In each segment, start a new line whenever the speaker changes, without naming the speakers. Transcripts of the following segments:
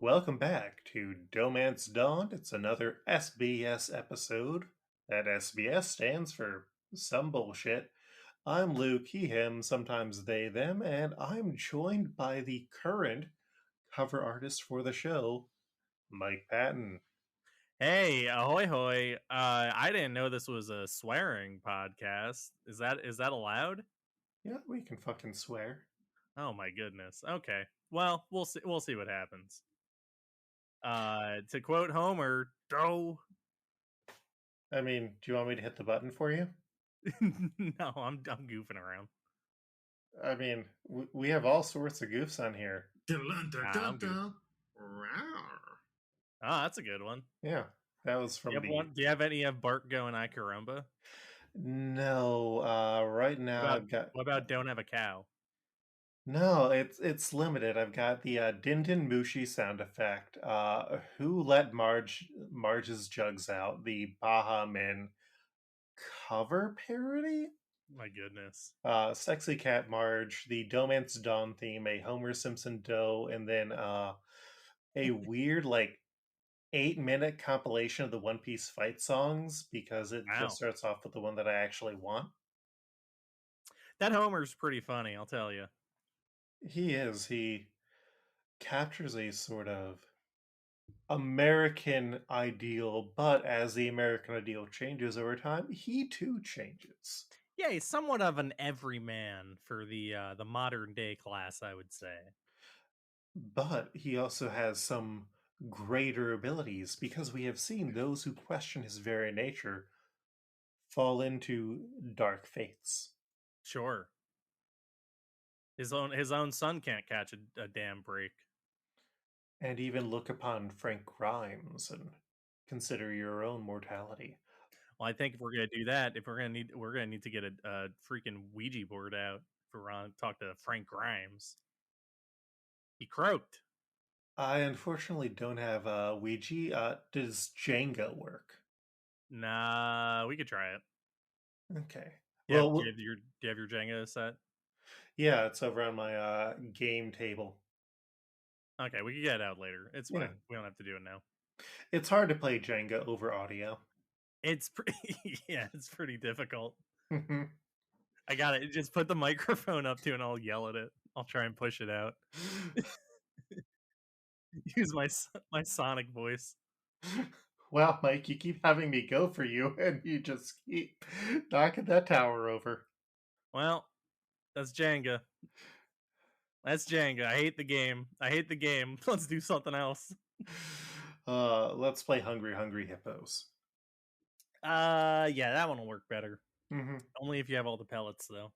Welcome back to DohMance Dawn. It's another SBS episode. That SBS stands for some bullshit. I'm Luke, he, him, sometimes they, them, and I'm joined by the current cover artist for the show, Mike Patten.
Hey, ahoy hoy. I didn't know this was a swearing podcast. Is that allowed?
Yeah, we can fucking swear.
Oh my goodness. Okay. Well, we'll see what happens. To quote Homer, Doh.
I mean, do you want me to hit the button for you?
No, I'm goofing around.
I mean, we have all sorts of goofs on here.
Ah, that's a good one.
Yeah, that was from
Do you have any of Bart going I caramba?
No, right now I've got...
What about Don't Have a Cow?
No, it's limited. I've got the Din Din Mushi sound effect. Who let Marge's jugs out? The Baha Men cover parody?
My goodness.
Sexy Cat Marge, the DohMance Dawn theme, a Homer Simpson Doe, and then a weird 8-minute compilation of the One Piece fight songs because it just starts off with the one that I actually want.
That Homer's pretty funny, I'll tell you.
He is. He captures a sort of American ideal, but as the American ideal changes over time, he too changes.
Yeah, he's somewhat of an everyman for the modern day class, I would say.
But he also has some greater abilities because we have seen those who question his very nature fall into dark fates.
Sure. His own son can't catch a damn break.
And even look upon Frank Grimes and consider your own mortality.
Well, I think if we're gonna do that, we're gonna need to get a freaking Ouija board out if we're on talk to Frank Grimes. He croaked.
I unfortunately don't have a Ouija. Does Jenga work?
Nah, we could try it.
Okay.
Yeah, do you have your Jenga set?
Yeah, it's over on my game table.
Okay, we can get it out later. It's fine. We don't have to do it now.
It's hard to play Jenga over audio.
It's it's pretty difficult. I got it. Just put the microphone up to and I'll yell at it. I'll try and push it out. Use my sonic voice.
Wow, Mike, you keep having me go for you, and you just keep knocking that tower over.
Well, that's Jenga. That's Jenga. I hate the game. Let's do something else.
Let's play Hungry Hungry Hippos.
Yeah, that one will work better.
Mm-hmm.
Only if you have all the pellets, though.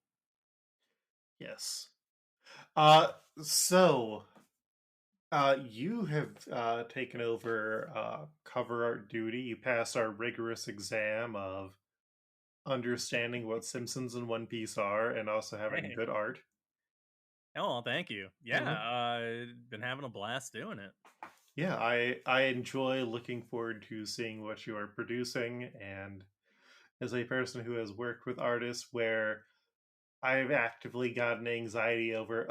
Yes. So you have taken over cover art duty. You passed our rigorous exam of understanding what Simpsons and One Piece are, and also having good art.
Oh, thank you. Yeah, been having a blast doing it.
Yeah, I enjoy looking forward to seeing what you are producing, and as a person who has worked with artists where I've actively gotten anxiety over,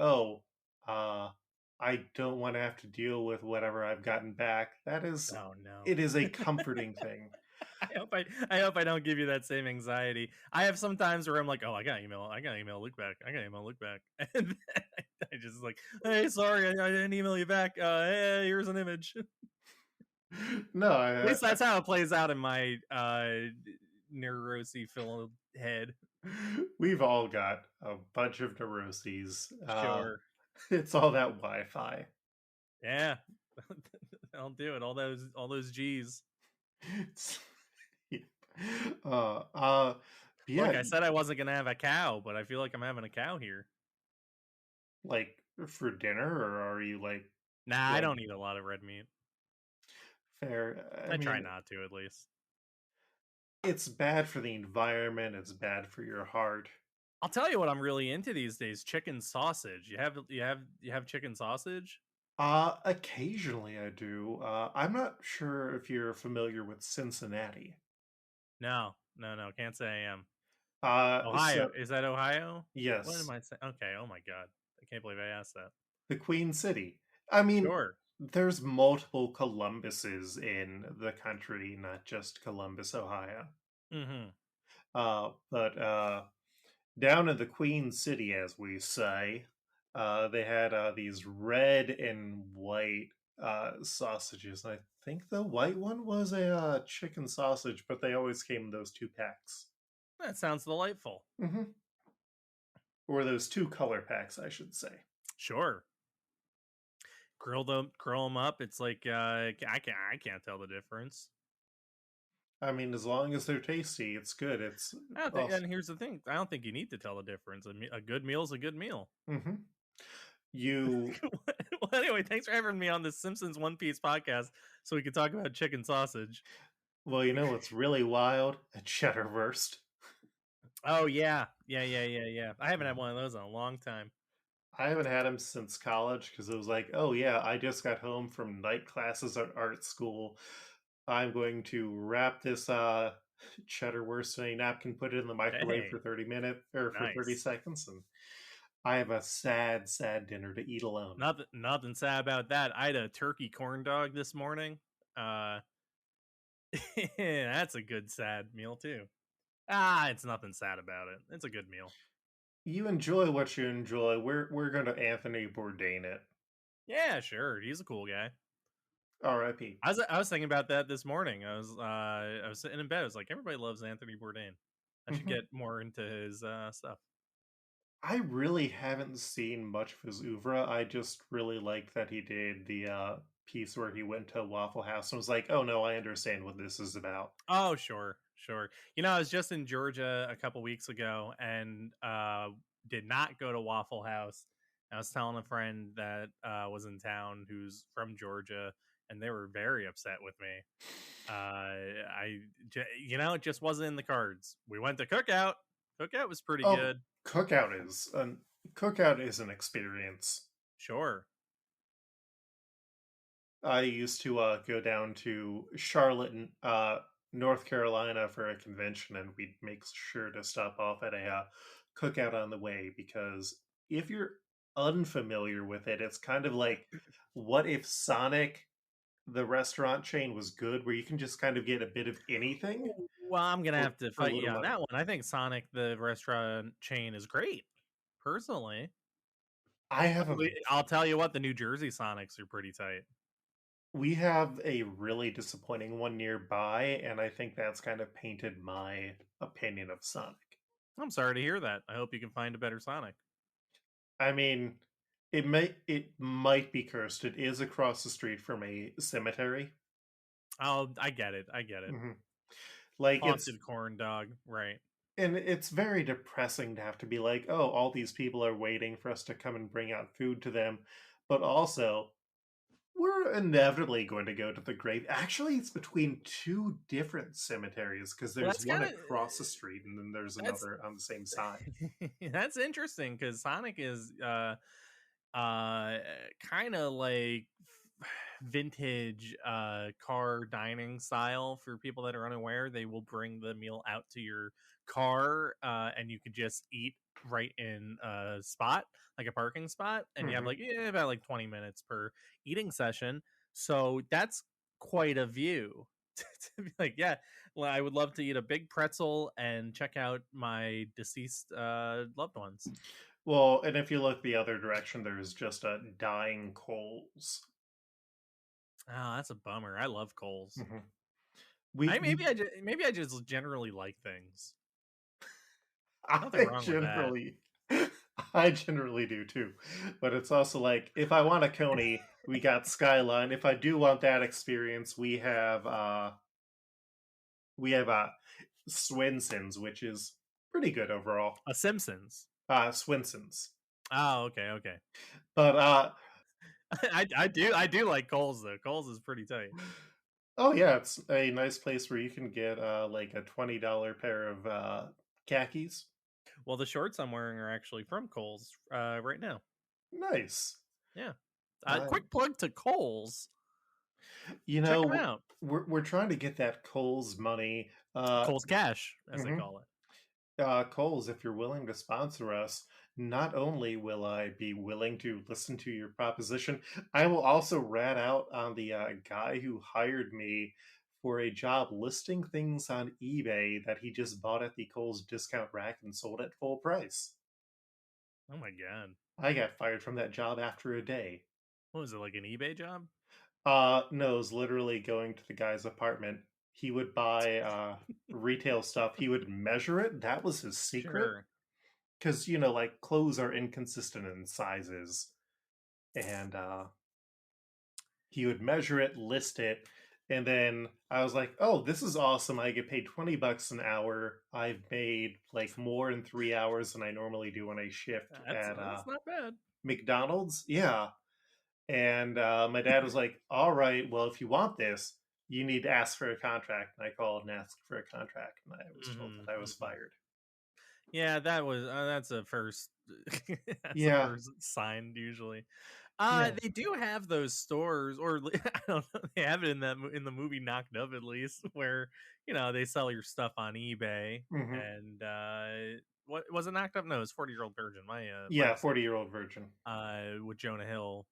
I don't want to have to deal with whatever I've gotten back. That is, it is a comforting thing.
I hope I don't give you that same anxiety. I have some times where I'm like, oh, I gotta email Luke back. And then I just hey, sorry, I didn't email you back. Hey, here's an image.
No,
at least that's how it plays out in my neurosy-filled head.
We've all got a bunch of neuroses.
Sure.
It's all that Wi-Fi.
Yeah. I'll do it. All those G's.
Yeah.
Look, I said I wasn't gonna have a cow, but I feel like I'm having a cow here.
Like for dinner, or are you like?
Nah, I don't eat a lot of red meat.
Fair.
I mean, try not to, at least.
It's bad for the environment. It's bad for your heart.
I'll tell you what I'm really into these days: chicken sausage. You have chicken sausage?
Occasionally I do. I'm not sure if you're familiar with Cincinnati.
No, can't say I am. Ohio.
So
Is that Ohio? What am
yes,
I saying? Okay. Oh my god. I can't believe I asked that.
the Queen City. I mean,
Sure.
there's multiple Columbuses in the country, not just Columbus, Ohio.
Mm-hmm.
But down in the Queen City, as we say, they had these red and white sausages. I think the white one was a chicken sausage, but they always came in those 2 packs.
That sounds delightful.
Hmm. Or those 2 color packs, I should say.
Sure. Grill them up. It's like I can't tell the difference.
I mean, as long as they're tasty, it's good. It's
I don't think.
also.
And here's the thing: I don't think you need to tell the difference. A good meal is a good meal.
Hmm. You.
Well, anyway, thanks for having me on the Simpsons One Piece podcast, so we could talk about chicken sausage.
Well, you know what's really wild? A cheddar wurst.
Oh yeah. I haven't had one of those in a long time.
I haven't had them since college because it was like, oh yeah, I just got home from night classes at art school. I'm going to wrap this cheddar wurst in a napkin, put it in the microwave
Hey,
for 30 minutes or for 30
nice.
seconds, and I have a sad, sad dinner to eat alone.
Nothing sad about that. I had a turkey corn dog this morning. Uh, that's a good sad meal too. It's nothing sad about it. It's a good meal.
You enjoy what you enjoy. We're going to Anthony Bourdain it.
Yeah, sure. He's a cool guy.
R.I.P.
I was thinking about that this morning. I was sitting in bed. I was like, everybody loves Anthony Bourdain. I should
Mhm.
get more into his stuff.
I really haven't seen much of his oeuvre. I just really liked that he did the piece where he went to Waffle House and was like, "Oh no, I understand what this is about."
Oh, sure, sure. I was just in Georgia a couple weeks ago and did not go to Waffle House. I was telling a friend that was in town who's from Georgia, and they were very upset with me. It just wasn't in the cards. We went to Cookout. Cookout was pretty
Oh,
good.
cookout is an experience.
Sure.
I used to go down to Charlotte, North Carolina for a convention, and we'd make sure to stop off at a cookout on the way because if you're unfamiliar with it, it's kind of like what if Sonic, the restaurant chain, was good, where you can just kind of get a bit of anything
Well, I'm gonna have to
for a
fight you
little
on
money.
that one. I think Sonic the restaurant chain is great, personally.
I have a
I'll tell you what, the New Jersey Sonics are pretty tight.
We have a really disappointing one nearby, and I think that's kind of painted my opinion of Sonic.
I'm sorry to hear that. I hope you can find a better Sonic.
I mean, it might be cursed. It is across the street from a cemetery.
Oh, I get it. I get it.
Hmm. Like it's
Haunted corn dog, right?
and it's very depressing to have to be like, oh, all these people are waiting for us to come and bring out food to them, but also we're inevitably going to go to the grave. Actually, it's between 2 different cemeteries because
Well,
there's one across the street and then there's
that's
another on the same side.
that's interesting because Sonic is uh kind of like vintage car dining style. For people that are unaware, they will bring the meal out to your car and you could just eat right in a spot, like a parking spot, and you have
Hmm.
like about like 20 minutes per eating session. So that's quite a view to be like, yeah, well, I would love to eat a big pretzel and check out my deceased loved ones.
Well, and if you look the other direction, there's just a dying coals.
Oh, that's a bummer. I love Coles.
Hmm. We
Maybe I just generally like things. Nothing
I
wrong with that.
generally I generally do too. But it's also like if I want a Coney, we got Skyline. If I do want that experience, we have Swenson's, which is pretty good overall.
A Simpsons.
Swenson's.
Oh, okay, okay.
But
I do like Coles though. Coles is pretty tight.
oh yeah, it's a nice place where you can get like a $20 pair of khakis.
Well, the shorts I'm wearing are actually from Coles right now.
Nice.
Yeah.
Uh,
Quick plug to Coles.
you
Check them
know,
out.
we're trying to get that Coles money.
Coles Cash, as they
Mhm.
call it.
Coles, if you're willing to sponsor us, not only will I be willing to listen to your proposition, I will also rat out on the guy who hired me for a job listing things on eBay that he just bought at the Coles discount rack and sold at full price.
Oh my god.
I got fired from that job after a day.
What was it, like an eBay job?
No, it was literally going to the guy's apartment. He would buy retail stuff. He would measure it. That was his secret.
Sure.
Because, like clothes are inconsistent in sizes. And he would measure it, list it. And then I was like, oh, this is awesome. I get paid $20 an hour. I've made like more in 3 hours than I normally do on a shift at
That's not bad.
McDonald's. Yeah. And my dad was like, all right, well, if you want this, you need to ask for a contract. And I called and asked for a contract, and I was told
Hmm.
that I was
Hmm.
fired.
Yeah, that's a first. That's the
Yeah.
first sign usually.
Yeah.
They do have those stores, or I don't know, they have it in in the movie Knocked Up at least, where they sell your stuff on eBay.
Hmm.
And what was it? Knocked Up? No, it's 40-Year-Old Virgin. My
Yeah.
mistake.
40-year-old virgin.
With Jonah Hill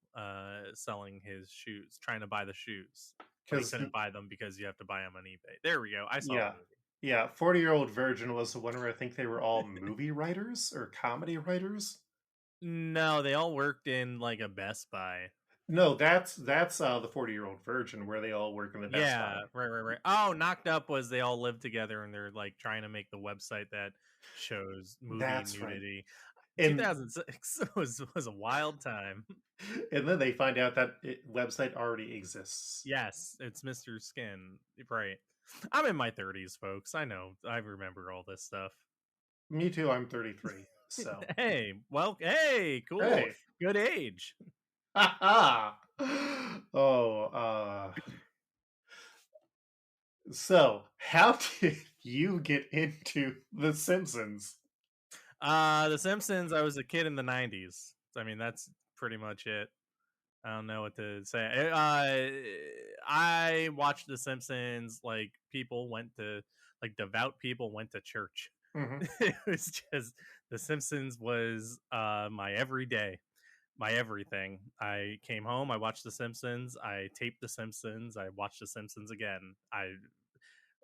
selling his shoes, trying to buy the shoes, but he
Because,
couldn't buy them because you have to buy them on eBay. There we go. I saw the
yeah.
movie.
Yeah. 40-year-old virgin was the one where I think they were all movie writers or comedy writers.
No, they all worked in like a Best Buy.
No, that's the 40-year-old virgin where they all work in the Best Buy.
Yeah, right, right, right. Oh, Knocked Up was they all live together and they're like trying to make the website that shows movie
That's right.
nudity.
And
2006 was a wild time.
and then they find out that website already exists.
Yes, it's Mr. Skin. Right. I'm in my 30s, folks. I know. I remember all this stuff.
Me too. I'm 33. So,
Hey, well, hey, cool.
hey.
Good age.
Oh, so how did you get into The Simpsons?
The Simpsons, I was a kid in the 90s. I mean, that's pretty much it. I don't know what to say. I watched The Simpsons like people went to, like devout people went to church.
Hmm.
It was just The Simpsons was my everyday, my everything. I came home, I watched The Simpsons, I taped The Simpsons, I watched The Simpsons again.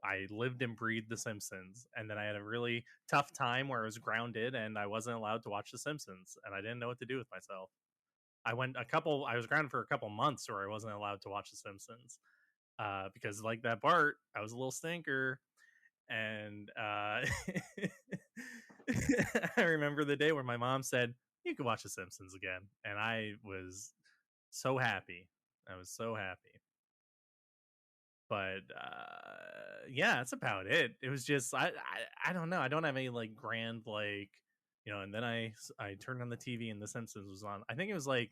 I lived and breathed The Simpsons, and then I had a really tough time where I was grounded and I wasn't allowed to watch The Simpsons, and I didn't know what to do with myself. I was grounded for a couple months where I wasn't allowed to watch The Simpsons because, like that Bart, I was a little stinker, and I remember the day where my mom said, "You can watch The Simpsons again," and I was so happy. I was so happy. But yeah, that's about it. It was just I don't know. I don't have any like grand like And then I turned on the TV and The Simpsons was on. I think it was like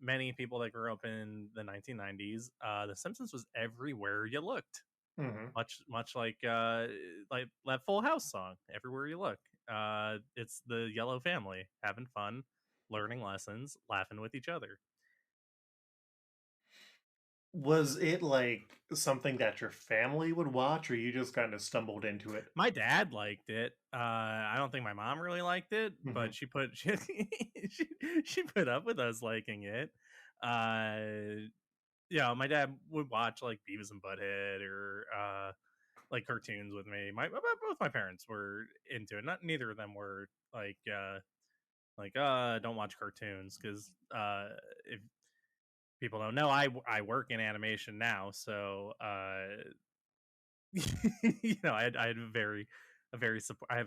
many people that grew up in the 1990s. The Simpsons was everywhere you looked,
Hmm.
much like that Full House song. Everywhere you look, it's the Yellow family having fun, learning lessons, laughing with each other.
Was it like something that your family would watch, or you just kind of stumbled into it?
My dad liked it. I don't think my mom really liked it,
Hmm.
but she, she put up with us liking it. My dad would watch like Beavis and Butthead or like cartoons with me. Both my parents were into it. Not neither of them were don't watch cartoons because if people don't know, I work in animation now, so I had I have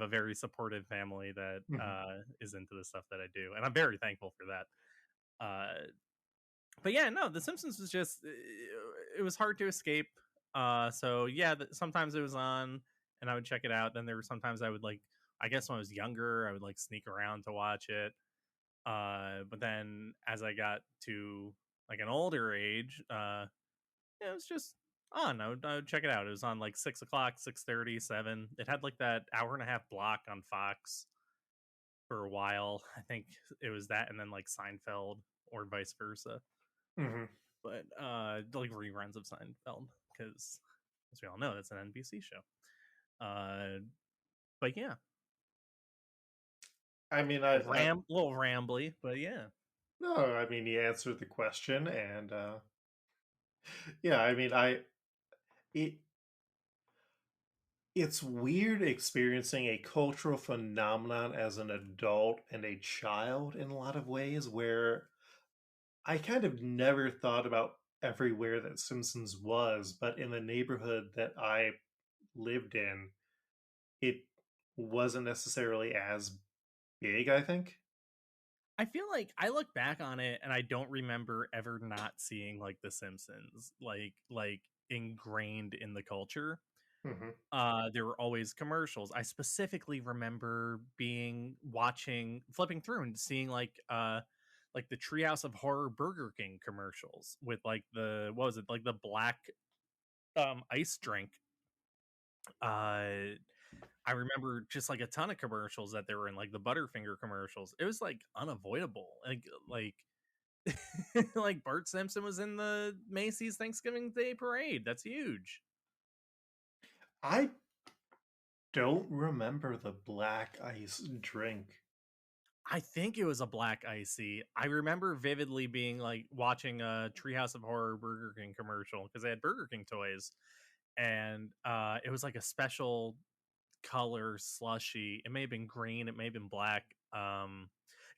a very supportive family that
Hmm.
is into the stuff that I do, and I'm very thankful for that. But yeah, no, The Simpsons was just it was hard to escape. So yeah, sometimes it was on, and I would check it out. Then there were sometimes I would like, I guess when I was younger, I would like sneak around to watch it. But then as I got to like an older age, yeah, it was just on. I would check it out. It was on like 6 o'clock, 6:30, 7. It had like that hour and a half block on Fox for a while. I think it was that, and then like Seinfeld or vice versa.
Hmm.
But like reruns of Seinfeld because, as we all know, that's an NBC show. Uh, but yeah,
I mean,
Little rambly, but yeah.
no, I mean, you answered the question, and yeah, I mean, it, it's weird experiencing a cultural phenomenon as an adult and a child in a lot of ways, where I kind of never thought about everywhere that Simpsons was, but in the neighborhood that I lived in, it wasn't necessarily as big, I think.
I feel like I look back on it and I don't remember ever not seeing like The Simpsons like ingrained in the culture.
Hmm.
There were always commercials. I specifically remember being watching flipping through and seeing like the Treehouse of Horror Burger King commercials with like the what was it, like the black ice drink. Uh I remember just like a ton of commercials that they were in, like the Butterfinger commercials. It was like unavoidable. Like like Bart Simpson was in the Macy's Thanksgiving Day Parade. That's huge.
I don't remember the black ice drink.
I think it was a black icy. I remember vividly being like watching a Treehouse of Horror Burger King commercial because they had Burger King toys, and it was like a special color slushy. It may have been green, it may have been black.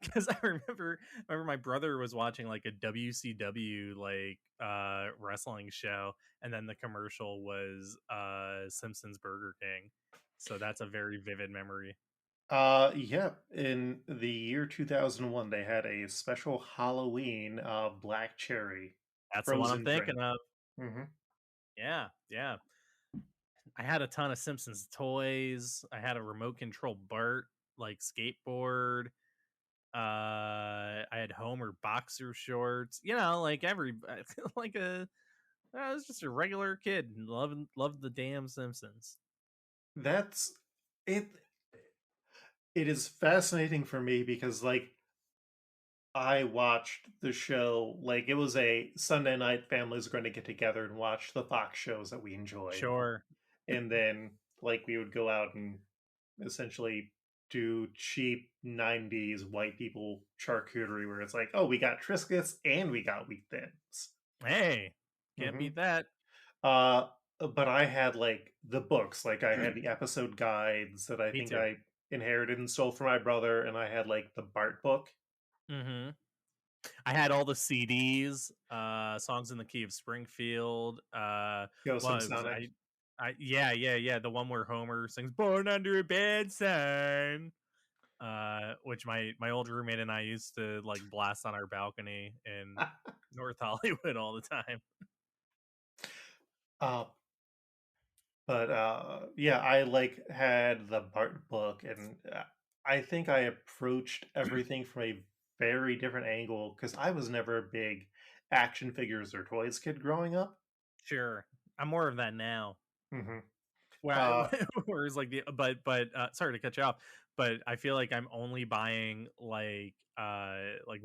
Because I remember my brother was watching like a WCW like wrestling show, and then the commercial was Simpsons Burger King. So that's a very vivid memory.
Yeah, in the year 2001, they had a special Halloween black cherry
That's the one I'm
frozen drink.
thinking of.
Hmm.
Yeah, yeah. I had a ton of Simpsons toys. I had a remote control Bart like skateboard. I had Homer boxer shorts. You know, like every like a I was just a regular kid and loved the damn Simpsons.
That's it. It is fascinating for me because, like, I watched the show, like, it was a Sunday night, families were going to get together and watch the Fox shows that we enjoyed.
Sure.
And then, like, we would go out and essentially do cheap 90s white people charcuterie where it's like, oh, we got Triscuits and we got Wheat Thins.
Hey, can't
Hmm.
beat that.
Uh, but I had like the books, like I had the episode guides that I
Me
think
too.
I inherited and stole from my brother, and I had like the Bart book.
Mm-hmm. I had all the CDs, songs in the key of Springfield.
Ghost and
What was
Sonic.
yeah. The one where Homer sings "Born Under a Bad Sign," which my old roommate and I used to like blast on our balcony in North Hollywood all the time.
uh, but yeah, I like had the Bart book, and I think I approached everything from a very different angle because I was never a big action figures or toys kid growing up.
Sure, I'm more of that now.
Hmm.
Where
Uh,
whereas like the but sorry to cut you off, but I feel like I'm only buying like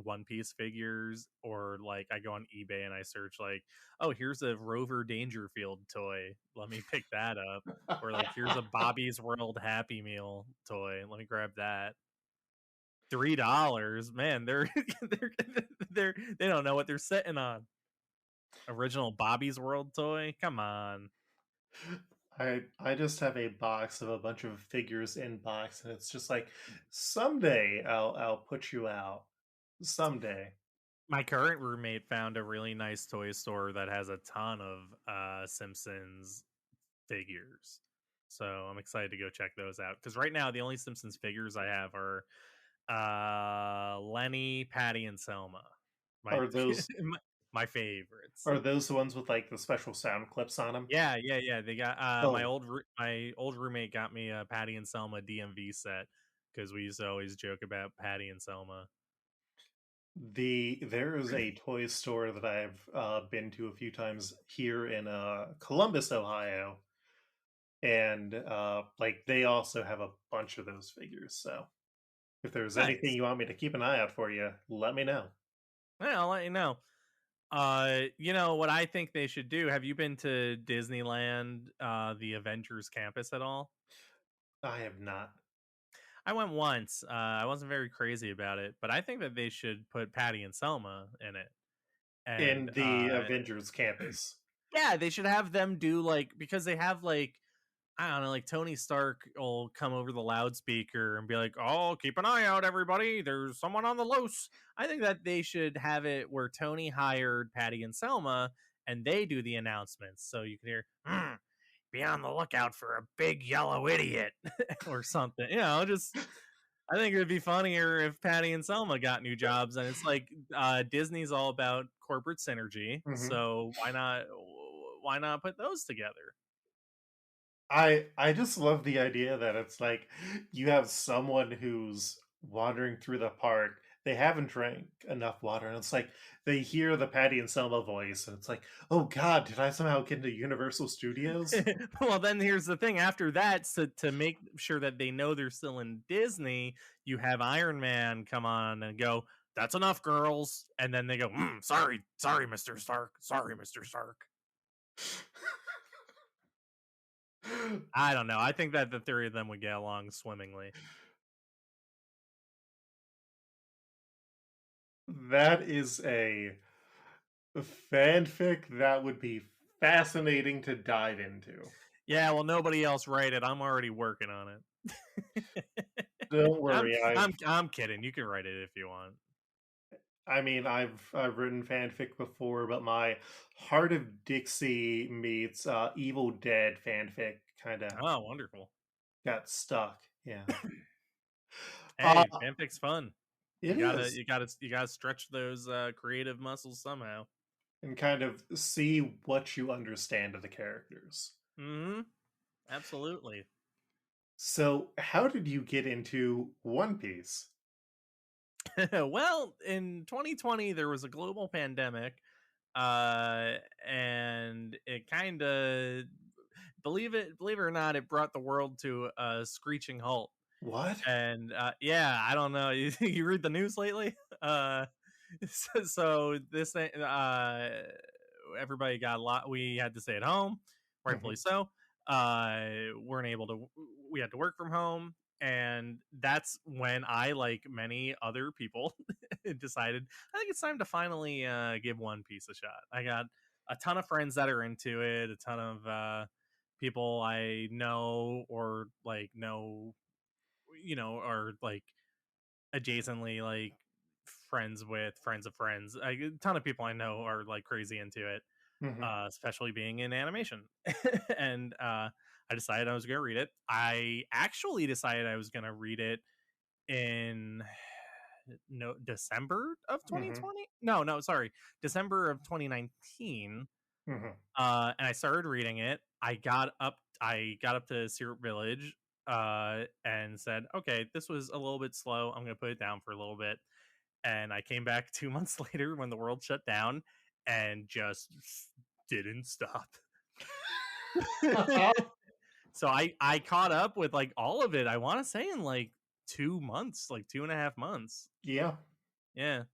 One Piece figures, or like I go on eBay and I search like, oh, here's a Rover Dangerfield toy, let me pick that up, or like here's a Bobby's World Happy Meal toy, let me grab that. $3, man, they're they don't know what they're sitting on. Original Bobby's World toy, come on.
I just have a box of a bunch of figures in box, and it's just like someday I'll put you out. Someday.
My current roommate found a really nice toy store that has a ton of Simpsons figures. So I'm excited to go check those out, because right now the only Simpsons figures I have are Lenny, Patty, and Selma. My
Are those
my, my favorites.
are those the ones with like the special sound clips on them?
Yeah. They got
Oh,
my old roommate got me a Patty and Selma DMV set because we used to always joke about Patty and Selma.
there is a toy store that I've been to a few times here in Columbus, Ohio, and like they also have a bunch of those figures. So if there's anything
Nice.
you want me to keep an eye out for you, let me know.
Yeah, I'll let you know. You know what I think they should do? Have you been to Disneyland, the Avengers campus at all?
I have not.
I went once. I wasn't very crazy about it, but I think that they should put Patty and Selma in it. And
In the Avengers campus.
yeah, they should have them do like, because they have like, I don't know, like Tony Stark will come over the loudspeaker and be like, "Oh, keep an eye out, everybody. There's someone on the loose." I think that they should have it where Tony hired Patty and Selma and they do the announcements. So you can hear, be on the lookout for a big yellow idiot or something. Just I think it would be funnier if Patty and Selma got new jobs. And it's like Disney's all about corporate synergy.
Hmm.
So why not put those together?
I just love the idea that it's like you have someone who's wandering through the park. They haven't drank enough water, and it's like they hear the Patty and Selma voice, and it's like, oh God, did I somehow get into Universal Studios?
Well, then here's the thing. After that, so to make sure that they know they're still in Disney, you have Iron Man come on and go, "That's enough, girls," and then they go, "Sorry, sorry, Mr. Stark. Sorry, Mr. Stark." I don't know. I think that the three of them would get along swimmingly.
That is a fanfic that would be fascinating to dive into.
Yeah, well, nobody else write it. I'm already working on it.
Don't
I'm
worry,
I'm kidding. You can write it if you want.
I mean, I've written fanfic before, but my Heart of Dixie meets Evil Dead fanfic kind of
Oh, wonderful.
got stuck. Yeah, uh,
Hey, fanfic's fun.
it
You gotta
is,
you gotta you gotta stretch those creative muscles somehow.
and kind of see what you understand of the characters.
Mm-hmm. Absolutely.
So, how did you get into One Piece?
Well, in 2020 there was a global pandemic, uh, and it kind of, believe it or not, it brought the world to a screeching halt.
What?
And yeah, I don't know. You read the news lately? Uh, so this thing, everybody got a lot. We had to stay at home, rightfully
Hmm.
so. Weren't able to. We had to work from home, and that's when I, like many other people, decided I think it's time to finally give One Piece a shot. I got a ton of friends that are into it, a ton of people I know or like know, are like adjacently like friends with friends of friends. A ton of people I know are like crazy into it,
Hmm.
especially being in animation. And I decided I was going to read it. I actually decided I was going to read it in no December of
Hmm.
2020. No, sorry, December of 2019.
Hmm.
And I started reading it. I got up to Syrup Village, and said, "Okay, this was a little bit slow. I'm going to put it down for a little bit." And I came back 2 months later when the world shut down, and just didn't stop. So I caught up with like all of it. I want to say in like 2 months, like 2.5 months.
Yeah,
Yeah.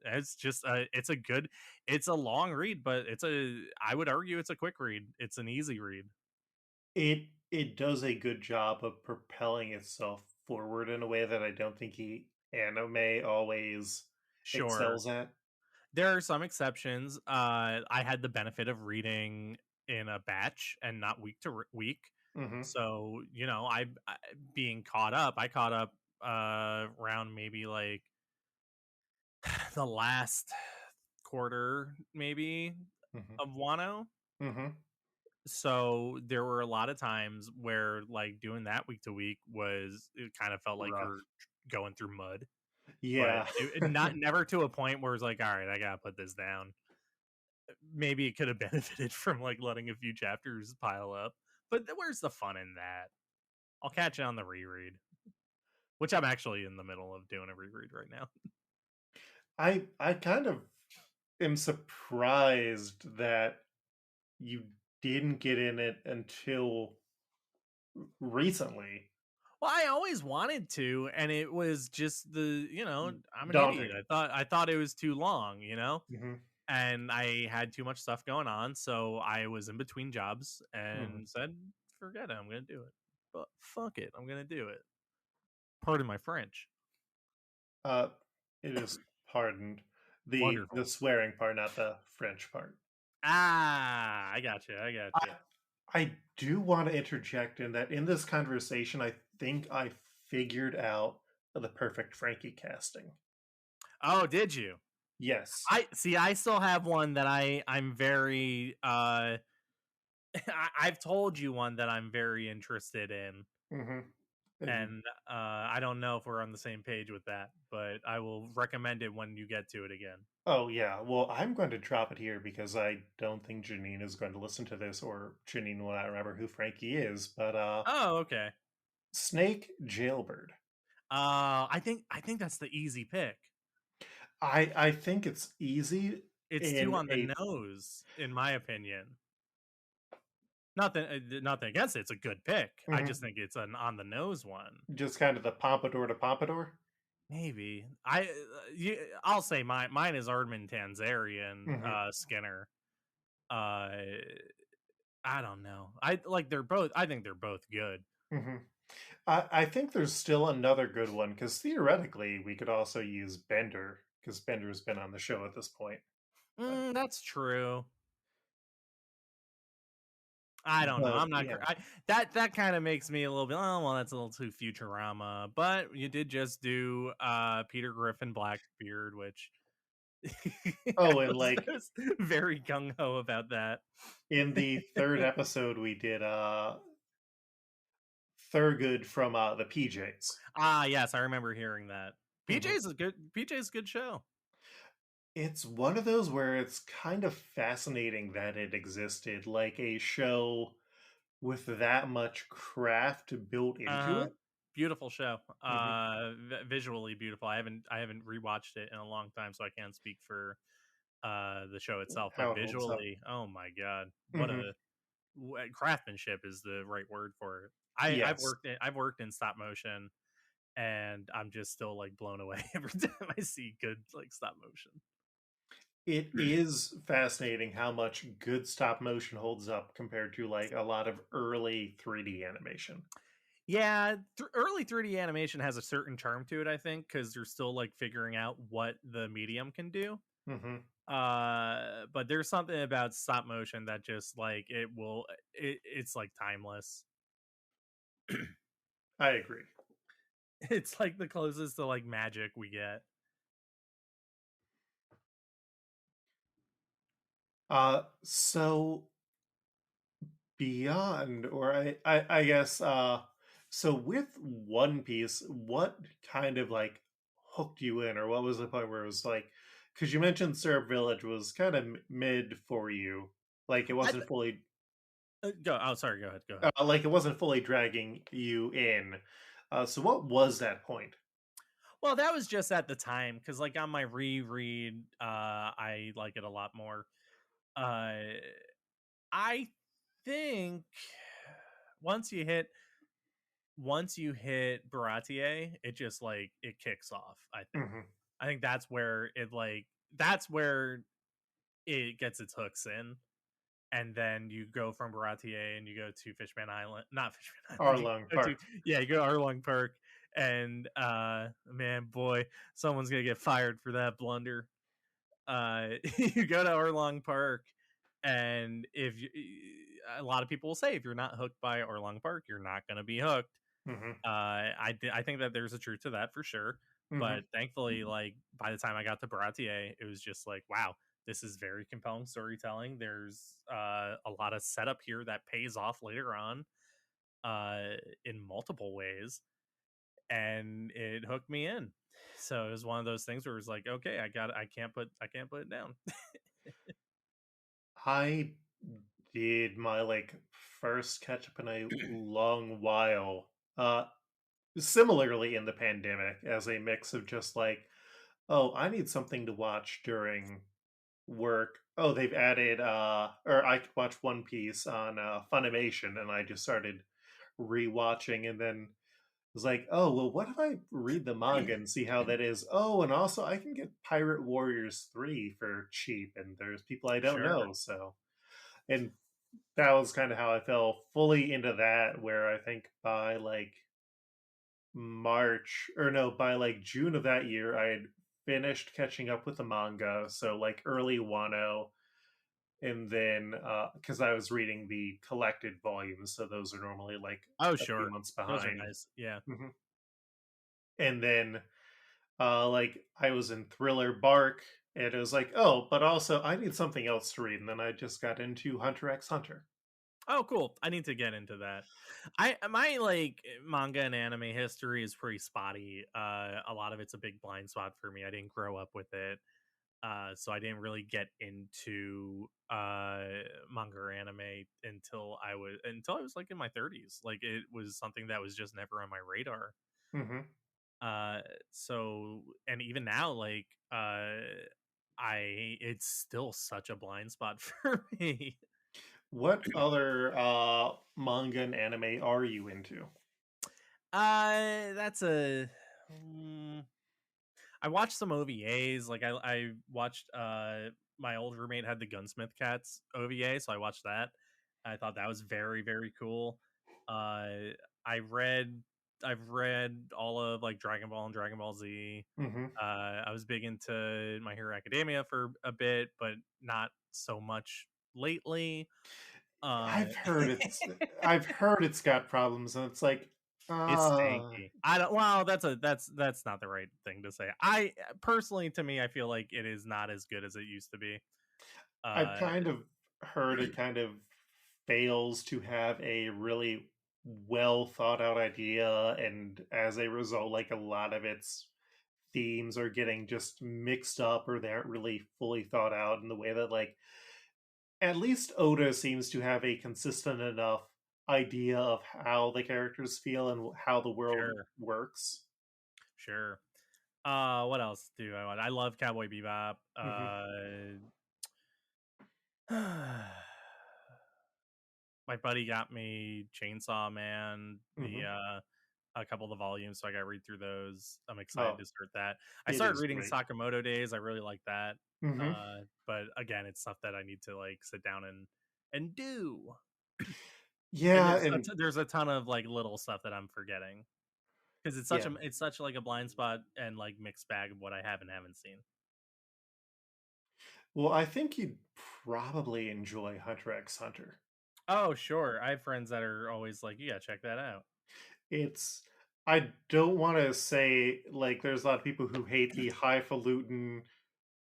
It's just it's a long read, but I would argue it's a quick read. It's an easy read.
it does a good job of propelling itself forward in a way that I don't think anime always
Sure.
excels at.
There are some exceptions. I had the benefit of reading in a batch and not week to week.
Hmm.
So, being caught up, I caught up around maybe like the last quarter maybe
Hmm.
of Wano.
Hmm.
So there were a lot of times where like doing that week to week was, it kind of felt like
Rough.
you're going through mud, but
Yeah.
not never to a point where it's like, all right, I gotta put this down. Maybe it could have benefited from like letting a few chapters pile up, but where's the fun in that? I'll catch it on the reread, which I'm actually in the middle of doing a reread right now.
I kind of am surprised that you didn't get in it until recently.
Well, I always wanted to, and it was just I'm an idiot.
Daunting.
I thought it was too long,
Hmm.
and I had too much stuff going on, so I was in between jobs
Hmm.
and said, "Forget it, I'm gonna do it." But fuck it, I'm gonna do it. Pardon my French.
Uh, it is pardoned. The
Wonderful.
swearing part, not the French part.
Ah, I got you. I got
I,
you.
I do want to interject in that in this conversation, I think I figured out the perfect Frankie casting.
Oh, did you?
Yes.
I see. I still have one that I'm very. I've told you one that I'm very interested in,
Hmm.
and I don't know if we're on the same page with that, but I will recommend it when you get to it again.
Oh, yeah. Well, I'm going to drop it here because I don't think Janine is going to listen to this, or Janine will not remember who Frankie is. But
Oh, okay.
Snake Jailbird.
I think that's the easy pick.
I think it's easy
It's too
in
on the
a
nose, in my opinion. Nothing against it. It's a good pick. I
mhm,
just think it's an on the nose one.
just kind of the pompadour to pompadour.
Maybe I'll say mine is Ardman Tanzarian
Hmm.
Skinner. Uh, I don't know. I like they're both. I think they're both good.
Hmm. I think there's still another good one because theoretically we could also use Bender because Bender's been on the show at this point. But,
That's true. I don't know.
but
I'm not.
yeah.
That kind of makes me a little bit. Oh well, that's a little too Futurama. But you did just do Peter Griffin Blackbeard, which
Oh, and like
I was very gung ho about that.
in the third episode we did Thurgood from the PJs.
Ah, yes, I remember hearing that.
Hmm.
PJ's a good show.
It's one of those where it's kind of fascinating that it existed, like a show with that much craft built into
Uh-huh.
it.
Beautiful show.
Hmm.
Visually beautiful. I haven't rewatched it in a long time, so I can't speak for the show itself, but
How it holds up.
visually, oh my god, what
Hmm.
a craftsmanship is the right word for it.
Yes,
I've worked in stop motion, and I'm just still like blown away every time I see good like stop motion.
it is fascinating how much good stop motion holds up compared to like a lot of early 3D animation.
Yeah, early 3D animation has a certain charm to it, I think, because you're still like figuring out what the medium can do.
Hmm.
But there's something about stop motion that just like it's like timeless.
I agree.
It's like the closest to like magic we get.
So beyond, or I guess, so with One Piece, what kind of like hooked you in, or what was the point where it was like, because you mentioned Syrup Village was kind of mid for you, like it
I
wasn't fully,
go. Oh, sorry. Go ahead. Go ahead.
like it wasn't fully dragging you in. So what was that point?
Well, that was just at the time because, like, on my reread, I like it a lot more. Uh, I think once you hit Baratier, it just like it kicks off.
Hmm.
I think that's where it gets its hooks in, and then you go from Baratier and you go to Fishman Island, not Fishman Island. You
Arlong
go to
Park.
you go to Arlong Park, and man, boy, someone's gonna get fired for that blunder. You go to Arlong Park, and a lot of people will say if you're not hooked by Arlong Park, you're not gonna be hooked.
Hmm.
I think that there's a truth to that for sure.
Hmm.
But thankfully, like by the time I got to Baratier, it was just like, wow, this is very compelling storytelling. There's a lot of setup here that pays off later on in multiple ways, and it hooked me in. So it was one of those things where it was like, okay, I can't put it down.
I did my like first catch up in a long while. Similarly in the pandemic as a mix of just like, oh, I need something to watch during work. Oh, they've added or I could watch One Piece on Funimation, and I just started rewatching, and then was like, oh, well, what if I read the manga and see how that is? Oh, and also I can get Pirate Warriors 3 for cheap, and there's people I don't
Sure.
know, so and that was kind of how I fell fully into that, where I think by like March, or no, by like June of that year, I had finished catching up with the manga. So like early Wano, and then because I was reading the collected volumes, so those are normally like
Oh,
a few
sure.
months
Those are
behind.
nice. Yeah.
Hmm. And then like I was in Thriller Bark, and it was like, oh, but also I need something else to read, and then I just got into Hunter x Hunter.
Oh, cool. I need to get into that. I my like manga and anime history is pretty spotty. A lot of it's a big blind spot for me. I didn't grow up with it. So I didn't really get into manga or anime until I was like in my 30s. Like it was something that was just never on my radar.
Hmm.
Uh so and even now like I it's still such a blind spot for me.
What other manga and anime are you into?
That's a mm, I watched some OVAs. Like I watched my old roommate had the Gunsmith Cats OVA, so I watched that. I thought that was very very cool. Uh I read I've read all of like Dragon Ball and Dragon Ball Z.
Hmm.
I was big into My Hero Academia for a bit, but not so much lately. Uh
I've heard it's I've heard it's got problems, and it's like,
It's
uh
stanky. I don't well, that's not the right thing to say. I personally to me, I feel like it is not as good as it used to be.
I've
Uh
kind of heard it kind of fails to have a really well thought out idea, and as a result, like a lot of its themes are getting just mixed up, or they aren't really fully thought out in the way that like at least Oda seems to have a consistent enough idea of how the characters feel and how the world
sure,
works.
sure. What else do I want? I love Cowboy Bebop.
Hmm.
My buddy got me Chainsaw Man, the
Hmm.
a couple of the volumes, so I got to read through those. I'm excited
Oh,
to start that. I
it
started
is
reading
great.
Sakamoto Days. I really like that.
Hmm.
But again, it's stuff that I need to like sit down and do. And
Yeah, and
there's a ton of like little stuff that I'm forgetting because
yeah.
it's such like a blind spot and like mixed bag of what I have and haven't seen.
Well, I think you'd probably enjoy Hunter x Hunter.
Oh, sure. I have friends that are always like, "You gotta check that out."
It's I don't want to say like there's a lot of people who hate the highfalutin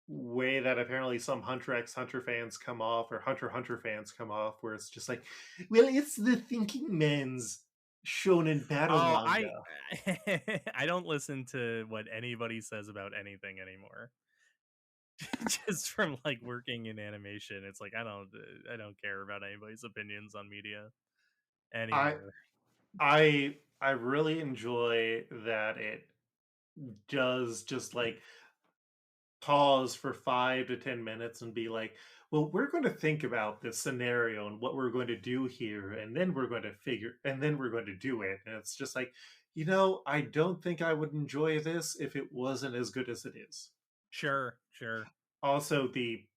way that apparently some Hunter x Hunter fans come off, or Hunter x Hunter fans come off, where it's just like, well, it's the thinking man's shonen battle
Oh,
manga.
I don't listen to what anybody says about anything anymore. Just from like working in animation, it's like I don't care about anybody's opinions on media
I
anymore.
I really enjoy that it does just like pause for 5 to 10 minutes and be like, well, we're going to think about this scenario and what we're going to do here, and then we're going to figure, and then we're going to do it. And it's just like, I don't think I would enjoy this if it wasn't as good as it is.
Sure, sure.
Also, the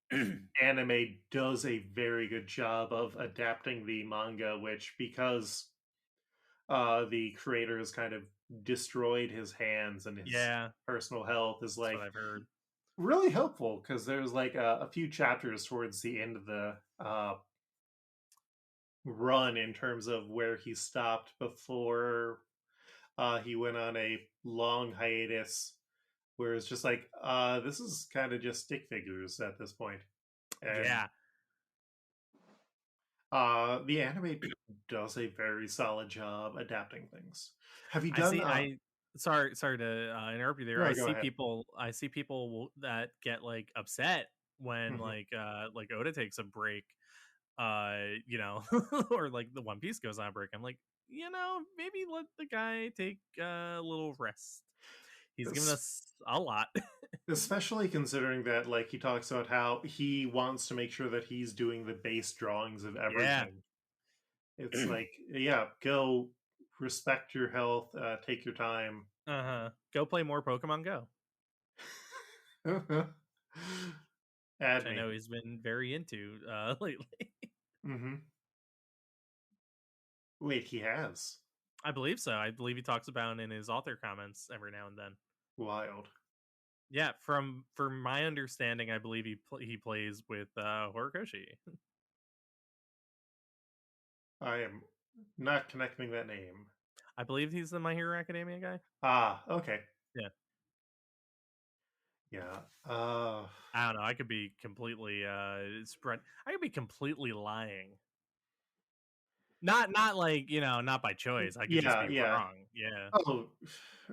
anime does a very good job of adapting the manga, which because the creator has kind of destroyed his hands and his
Yeah,
personal health, is
that's what
like
I've heard.
really helpful because there's like a few chapters towards the end of the run in terms of where he stopped before he went on a long hiatus, where it's just like this is kind of just stick figures at this point. And
Yeah,
the anime does a very solid job adapting things. Have you
I
done
see. Sorry to interrupt you there.
no, go ahead.
I see people that get like upset when
Hmm.
like Oda takes a break, you know, or like the One Piece goes on a break. I'm like, maybe let the guy take a little rest. He's given us a lot.
Especially considering that like he talks about how he wants to make sure that he's doing the base drawings of
Yeah.
everything. It's like, yeah, go respect your health, take your time.
Uh-huh. Go play more Pokemon Go, which
Add
I
me.
know he's been very into lately.
Hmm. Wait, he has.
I believe so. I believe he talks about it in his author comments every now and then.
Wild.
Yeah, from my understanding, I believe he plays with Horikoshi.
I am not connecting that name.
I believe he's the My Hero Academia guy.
Ah, okay.
Yeah.
Yeah.
I don't know. I could be completely spread. I could be completely lying. Not like, not by choice. I could just
Yeah,
be
yeah.
wrong. Yeah.
Oh,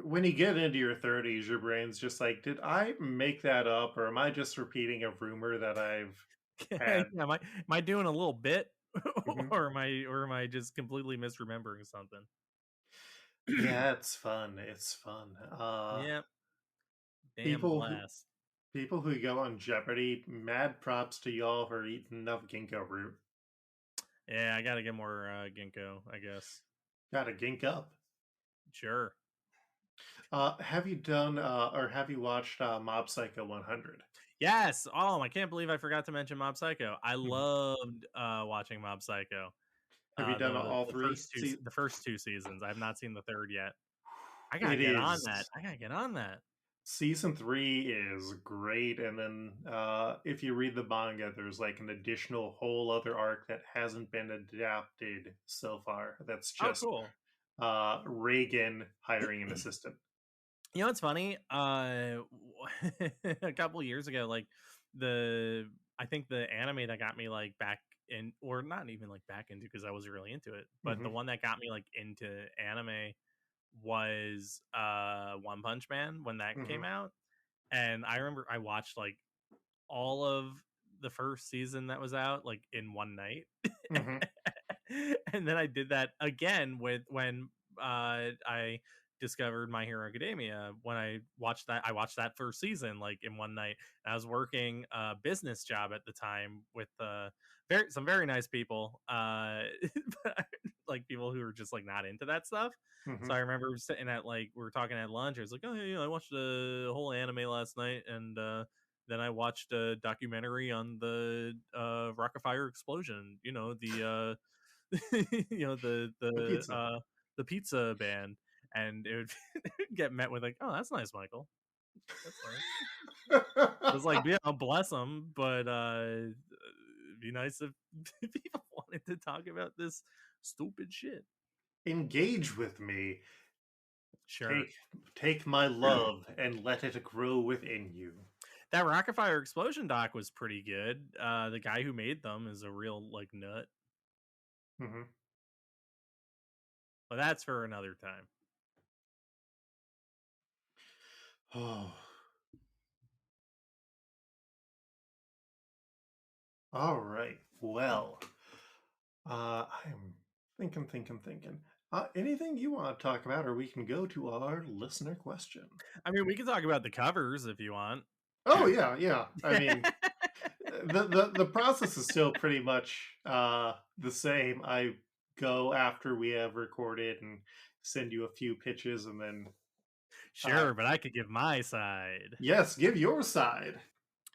when you get into your 30s, your brain's just like, did I make that up, or am I just repeating a rumor that I've
Yeah.
had?
Am I doing a little bit,
Mhm.
or am I just completely misremembering something?
Yeah, it's fun. It's fun.
Yeah. Damn
People who
blast.
people who go on Jeopardy, mad props to y'all for eating enough ginkgo root.
Yeah, I gotta get more ginkgo, I guess.
Gotta gink up.
Sure.
Have you done or have you watched Mob Psycho 100?
Yes. Oh, I can't believe I forgot to mention Mob Psycho. I
Mhm.
loved watching Mob Psycho.
Have you done
The
all
the
three?
first two
See,
the first two seasons. I have not seen the third yet. I gotta
it
get on
is.
that. I gotta get on that.
Season 3 is great, and then if you read the manga, there's like an additional whole other arc that hasn't been adapted so far. That's
Oh,
just
cool.
Reagan hiring an assistant.
You know what's funny? A couple years ago, like the I think the anime that got me like back in, or not even like back into, because I wasn't really into it, but the
Hmm.
one that got me like into anime was One Punch Man when that
Hmm.
came out. And I remember I watched like all of the first season that was out like in one night.
Hmm.
And then I did that again with when I discovered My Hero Academia. When I watched that first season like in one night. I was working a business job at the time with some very nice people, like people who were just like not into that stuff.
Hmm.
So I remember sitting at like we were talking at lunch. I was like, "Oh yeah, I watched a whole anime last night, and then I watched a documentary on the Rockafire explosion.
The pizza.
The pizza band, and it would get met with like, "Oh, that's nice, Michael. That's nice." It was like, "Yeah, bless them," but it'd be nice if people wanted to talk about this stupid shit.
Engage with me.
Sure.
Take my love and let it grow within you.
That Rockafire explosion doc was pretty good. The guy who made them is a real like nut,
Hmm.
but that's for another time.
Oh, all right. Well, I'm thinking. Anything you want to talk about, or we can go to our listener question.
I mean, we can talk about the covers if you want.
Oh yeah, yeah. I mean, the process is still pretty much the same. I go after we have recorded and send you a few pitches, and then
Sure, but I could give my side.
yes, give your side.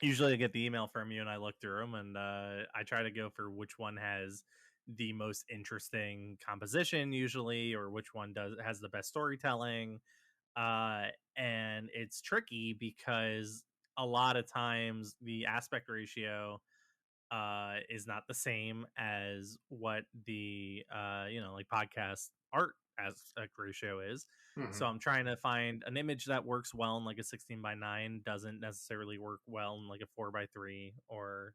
Usually I get the email from you and I look through them, and I try to go for which one has the most interesting composition usually, or which one has the best storytelling. uh and it's tricky because a lot of times the aspect ratio is not the same as what the like podcast art aspect ratio is. So
Hmm.
I'm trying to find an image that works well in like a 16 by 9, doesn't necessarily work well in like a 4 by 3, or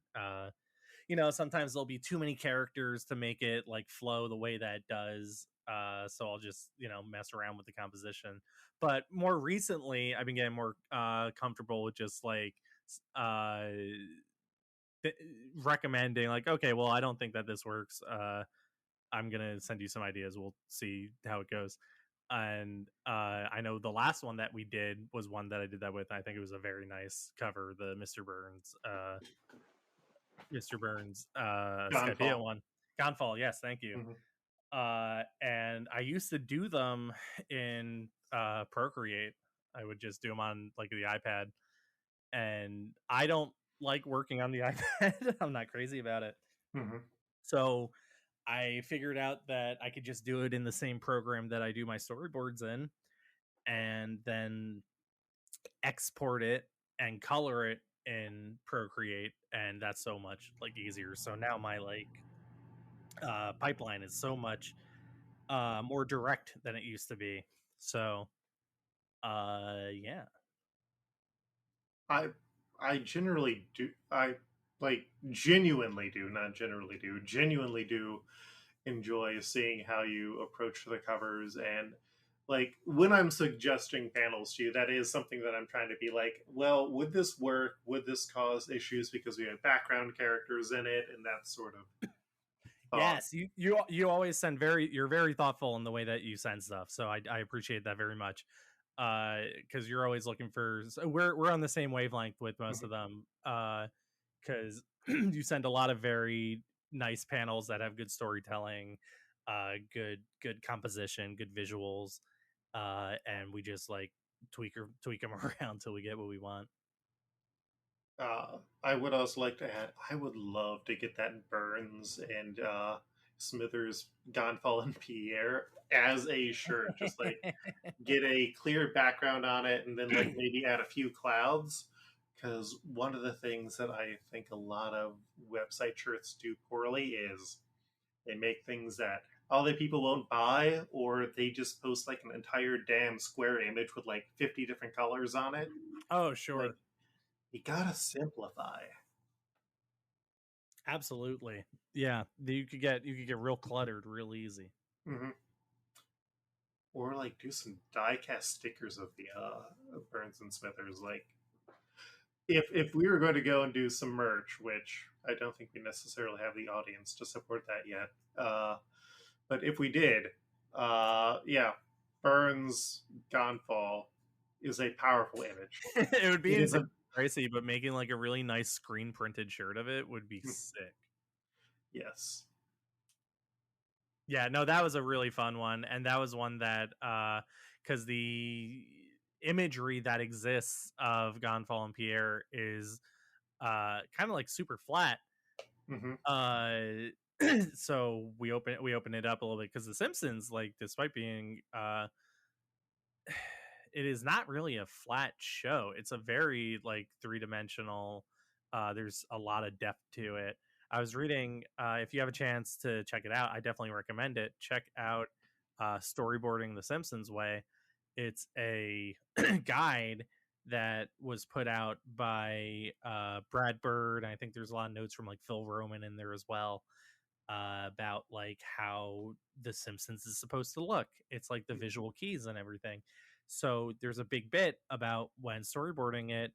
sometimes there'll be too many characters to make it like flow the way that it does. So I'll just mess around with the composition. But more recently I've been getting more comfortable with just like uh th- recommending like, okay, well, I don't think that this works. I'm gonna send you some ideas, we'll see how it goes. And I know the last one that we did was one that I did that with. I think it was a very nice cover, the Mr. Burns Skypea
Downfall.
one. Gonfall, yes, thank you.
Hmm.
And I used to do them in Procreate. I would just do them on like the iPad, and I don't like working on the iPad. I'm not crazy about it.
Hmm.
So I figured out that I could just do it in the same program that I do my storyboards in, and then export it and color it in Procreate, and that's so much like easier. So now my like pipeline is so much more direct than it used to be. So yeah.
I I generally do. I like genuinely do, not generally do, genuinely do enjoy seeing how you approach the covers. And like when I'm suggesting panels to you, that is something that I'm trying to be like, well, would this work? Would this cause issues because we have background characters in it and that sort of thought?
Yes, you always send you're very thoughtful in the way that you send stuff. So I appreciate that very much. Because you're always looking for, so we're on the same wavelength with most of
Mhm.
them. Because you send a lot of very nice panels that have good storytelling, good composition, good visuals, and we just like tweak them around until we get what we want.
I would also like to add, I would love to get that Burns and Smithers Gonfall and Pierre as a shirt. Just like get a clear background on it and then like maybe add a few clouds. Because one of the things that I think a lot of website shirts do poorly is they make things that other people won't buy, or they just post like an entire damn square image with like 50 different colors on it.
Oh,
Like,
sure.
you gotta simplify.
Absolutely. Yeah, you could get real cluttered real easy.
Mm-hmm. Or like do some die cast stickers of the Burns and Smithers. Like if we were going to go and do some merch, which I don't think we necessarily have the audience to support that yet, but if we did, yeah, Burns Gonfall is a powerful image.
It would be
It is
insane
a
pricey, but making like a really nice screen printed shirt of it would be sick.
yes.
Yeah, no, that was a really fun one, and that was one that because the imagery that exists of Gonfall and Pierre is kind of like super flat.
Mm-hmm.
Uh so we open it up a little bit because the Simpsons, like despite being it is not really a flat show. It's a very like three-dimensional. There's a lot of depth to it. I was reading. If you have a chance to check it out, I definitely recommend it. Check out Storyboarding the Simpsons Way. It's a guide that was put out by Brad Bird. I think there's a lot of notes from like Phil Roman in there as well, about like how the Simpsons is supposed to look. It's like the visual keys and everything. So there's a big bit about when storyboarding it,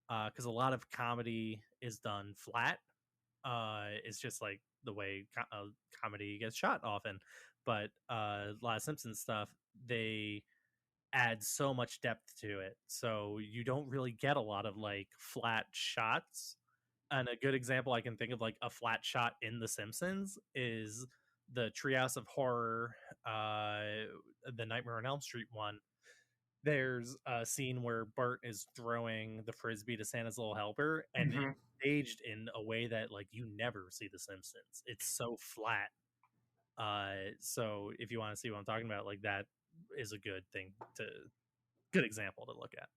because a lot of comedy is done flat. It's just like the way comedy gets shot often. But a lot of Simpsons stuff, they add so much depth to it. So you don't really get a lot of like flat shots. And a good example I can think of, like a flat shot in The Simpsons, is the Treehouse of Horror, uh, the Nightmare on Elm Street one. There's a scene where Bart is throwing the frisbee to Santa's little helper, and it's
Mm-hmm.
staged in a way that like you never see The Simpsons. It's so flat. So if you want to see what I'm talking about, like that is a good example to look at.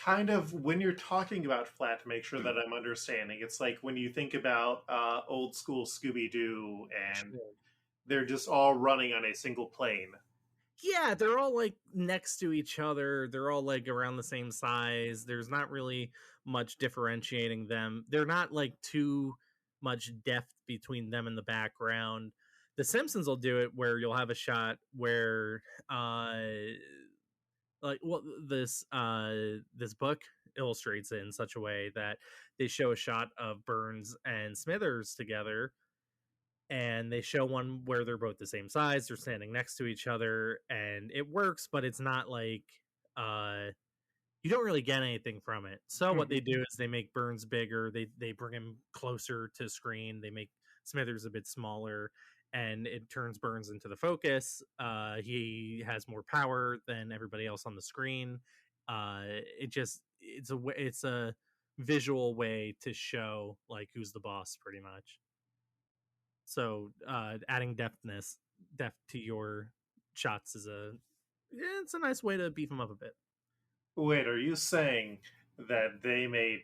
Kind of when you're talking about flat, to make sure that I'm understanding, it's like when you think about old school Scooby Doo and
Sure.
they're just all running on a single plane.
Yeah, they're all like next to each other. They're all like around the same size. There's not really much differentiating them. They're not like too much depth between them and the background. The Simpsons will do it where you'll have a shot where uh like well this book illustrates it in such a way that they show a shot of Burns and Smithers together, and they show one where they're both the same size, they're standing next to each other, and it works, but it's not like uh you don't really get anything from it. So what
Mm-hmm.
they do is they make Burns bigger, they bring him closer to screen, they make Smithers a bit smaller, and it turns Burns into the focus. He has more power than everybody else on the screen. It just it's a visual way to show like who's the boss, pretty much. So adding depth to your shots it's a nice way to beef them up a bit.
Wait, are you saying that they made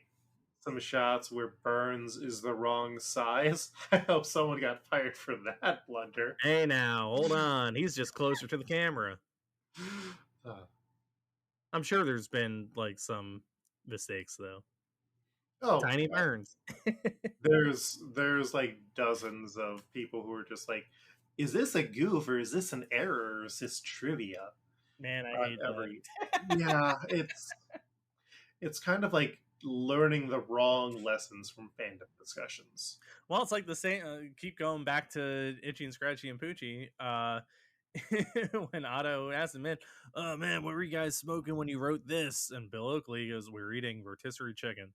some shots where Burns is the wrong size? I hope someone got fired for that blunder.
Hey, now hold on, he's just closer to the camera.
Uh,
I'm sure there's been like some mistakes though.
oh,
Tiny Burns.
there's like dozens of people who are just like, is this a goof or is this an error or is this trivia
Man, I
on
hate that.
every? Yeah, it's kind of like learning the wrong lessons from fandom discussions.
Well, it's like the same. Keep going back to Itchy and Scratchy and Poochie. When Otto asked him, "Man, oh man, what were you guys smoking when you wrote this?" And Bill Oakley goes, "We're eating rotisserie chicken."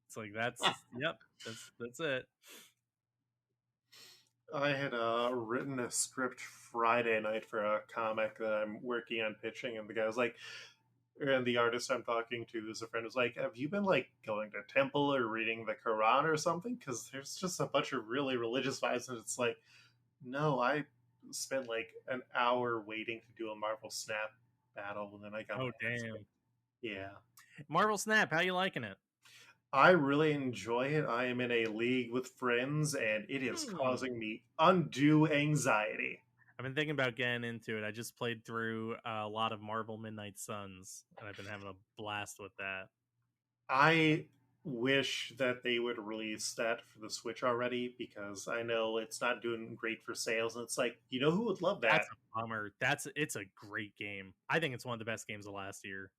It's like yep, that's it.
I had written a script Friday night for a comic that I'm working on pitching, and the guy was like, and the artist I'm talking to is a friend was like, "Have you been like going to temple or reading the Quran or something? Because there's just a bunch of really religious vibes." And it's like, no, I spent like an hour waiting to do a Marvel Snap battle, and then I got my
Oh
hands on it.
damn,
Yeah,
Marvel Snap, how you liking it?
I really enjoy it. I am in a league with friends, and it is
Hmm.
causing me undue anxiety.
I've been thinking about getting into it. I just played through a lot of Marvel Midnight Suns, and I've been having a blast with that.
I wish that they would release that for the Switch already because I know it's not doing great for sales. And it's like, you know who would love that?
That's a bummer. It's a great game. I think it's one of the best games of last year.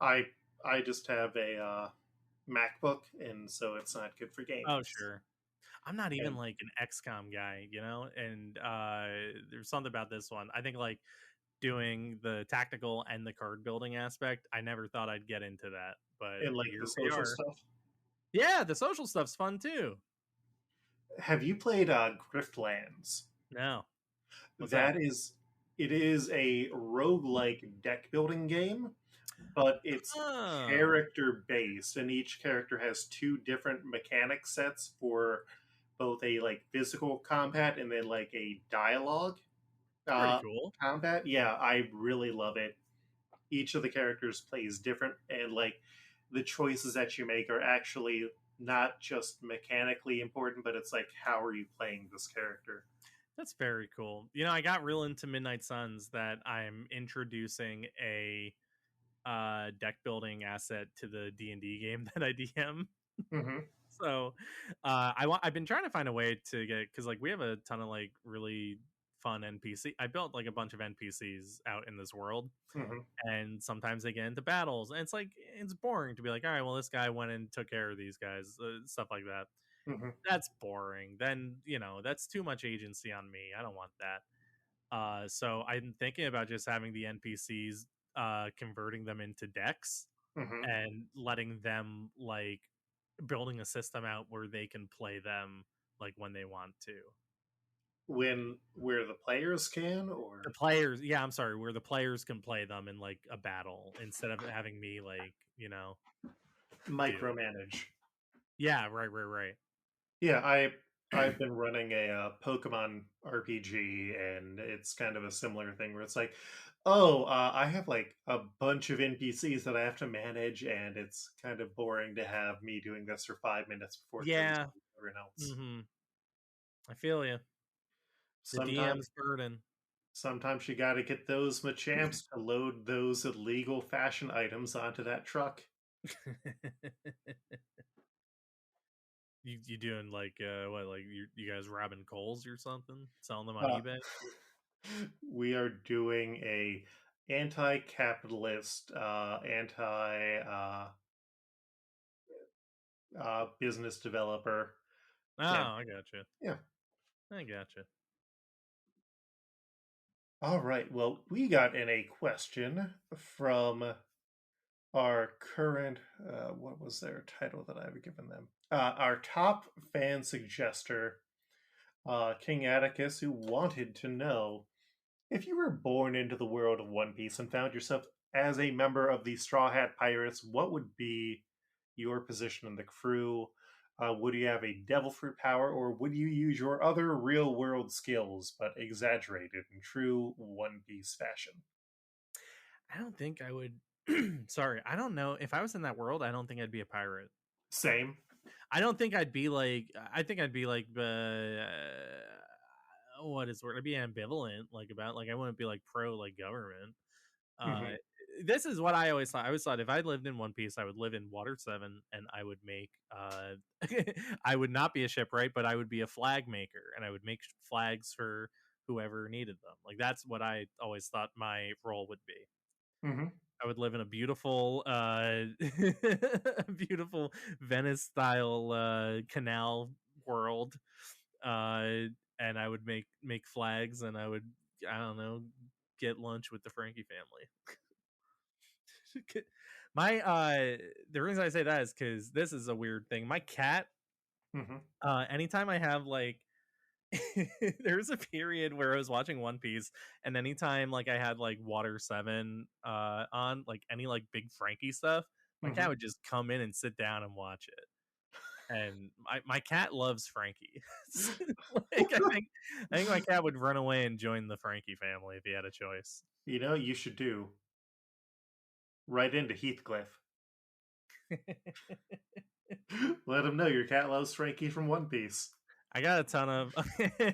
I I just have a MacBook, and so it's not good for
Oh
games.
sure. I'm not even
And
like an XCOM guy, and there's something about this one. I think like doing the tactical and the card building aspect, I never thought I'd get into that, but
and like the
here we
social
are.
stuff.
Yeah, the social stuff's fun too.
Have you played Griftlands?
No, what's that?
That is, it is a roguelike deck building game, but it's
Oh,
character based, and each character has two different mechanic sets for both a like physical combat and then like a dialogue
it's pretty
uh,
cool.
combat. Yeah, I really love it. Each of the characters plays different, and like the choices that you make are actually not just mechanically important, but it's like how are you playing this character?
That's very cool. I got real into Midnight Suns that I'm introducing a deck building asset to the D&D game that I DM.
Hmm.
So I've been trying to find a way to get, because like we have a ton of like really fun NPC. I built like a bunch of NPCs out in this world,
Hmm.
and sometimes they get into battles, and it's boring to be like, all right, well this guy went and took care of these guys, stuff like that.
Hmm.
That's boring. Then that's too much agency on me. I don't want that. So I'm thinking about just having the NPCs converting them into decks
Hmm.
and letting them like building a system out where they can play them like when they want to.
When where the players can,
The
or
players, yeah, I'm sorry, where the players can play them in like a battle instead of having me like, do it.
micromanage.
Yeah, right.
Yeah, I've been running a Pokemon RPG, and it's kind of a similar thing where it's like, oh, I have like a bunch of NPCs that I have to manage, and it's kind of boring to have me doing this for 5 minutes before it turns
Yeah.
on to everyone else.
Mhm. I feel you. The
Sometimes,
DM's burden.
sometimes you got to get those Machamps to load those illegal fashion items onto that truck.
You doing like what, like you guys robbing Coles or something, selling them on
Uh,
eBay?
we are doing a anti-capitalist, anti business developer
Oh,
campaign.
I gotcha.
Yeah.
I gotcha.
All right. Well, we got in a question from our current, what was their title that I've given them? Our top fan suggester, King Atticus, who wanted to know if you were born into the world of One Piece and found yourself as a member of the Straw Hat Pirates, what would be your position in the crew? Would you have a devil fruit power, or would you use your other real world skills but exaggerated in true One Piece fashion?
I don't think I would. Sorry, I don't know if I was in that world. I don't think I'd be a pirate.
Same.
I don't think I'd be like. I think I'd be like. What is the word? I'd be ambivalent, like about like I wouldn't be like pro like government. Uh,
Hmm.
this is what I always thought. I always thought if I lived in One Piece, I would live in Water Seven, and I would make. I would not be a shipwright, but I would be a flag maker, and I would make flags for whoever needed them. Like that's what I always thought my role would be.
Hmm.
I would live in a beautiful, beautiful Venice style canal world, and I would make flags, and I don't know, get lunch with the Frankie family. My the reason I say that is because this is a weird thing. My cat,
Hmm.
anytime I have like there was a period where I was watching One Piece, and anytime like I had like Water 7 on, like any like big Frankie stuff, my cat
Hmm.
would just come in and sit down and watch it. And my cat loves Frankie. Like I think my cat would run away and join the Frankie family if he had a choice.
You know, you should do right into Heathcliff. Let him know your cat loves Frankie from One Piece.
I got a ton of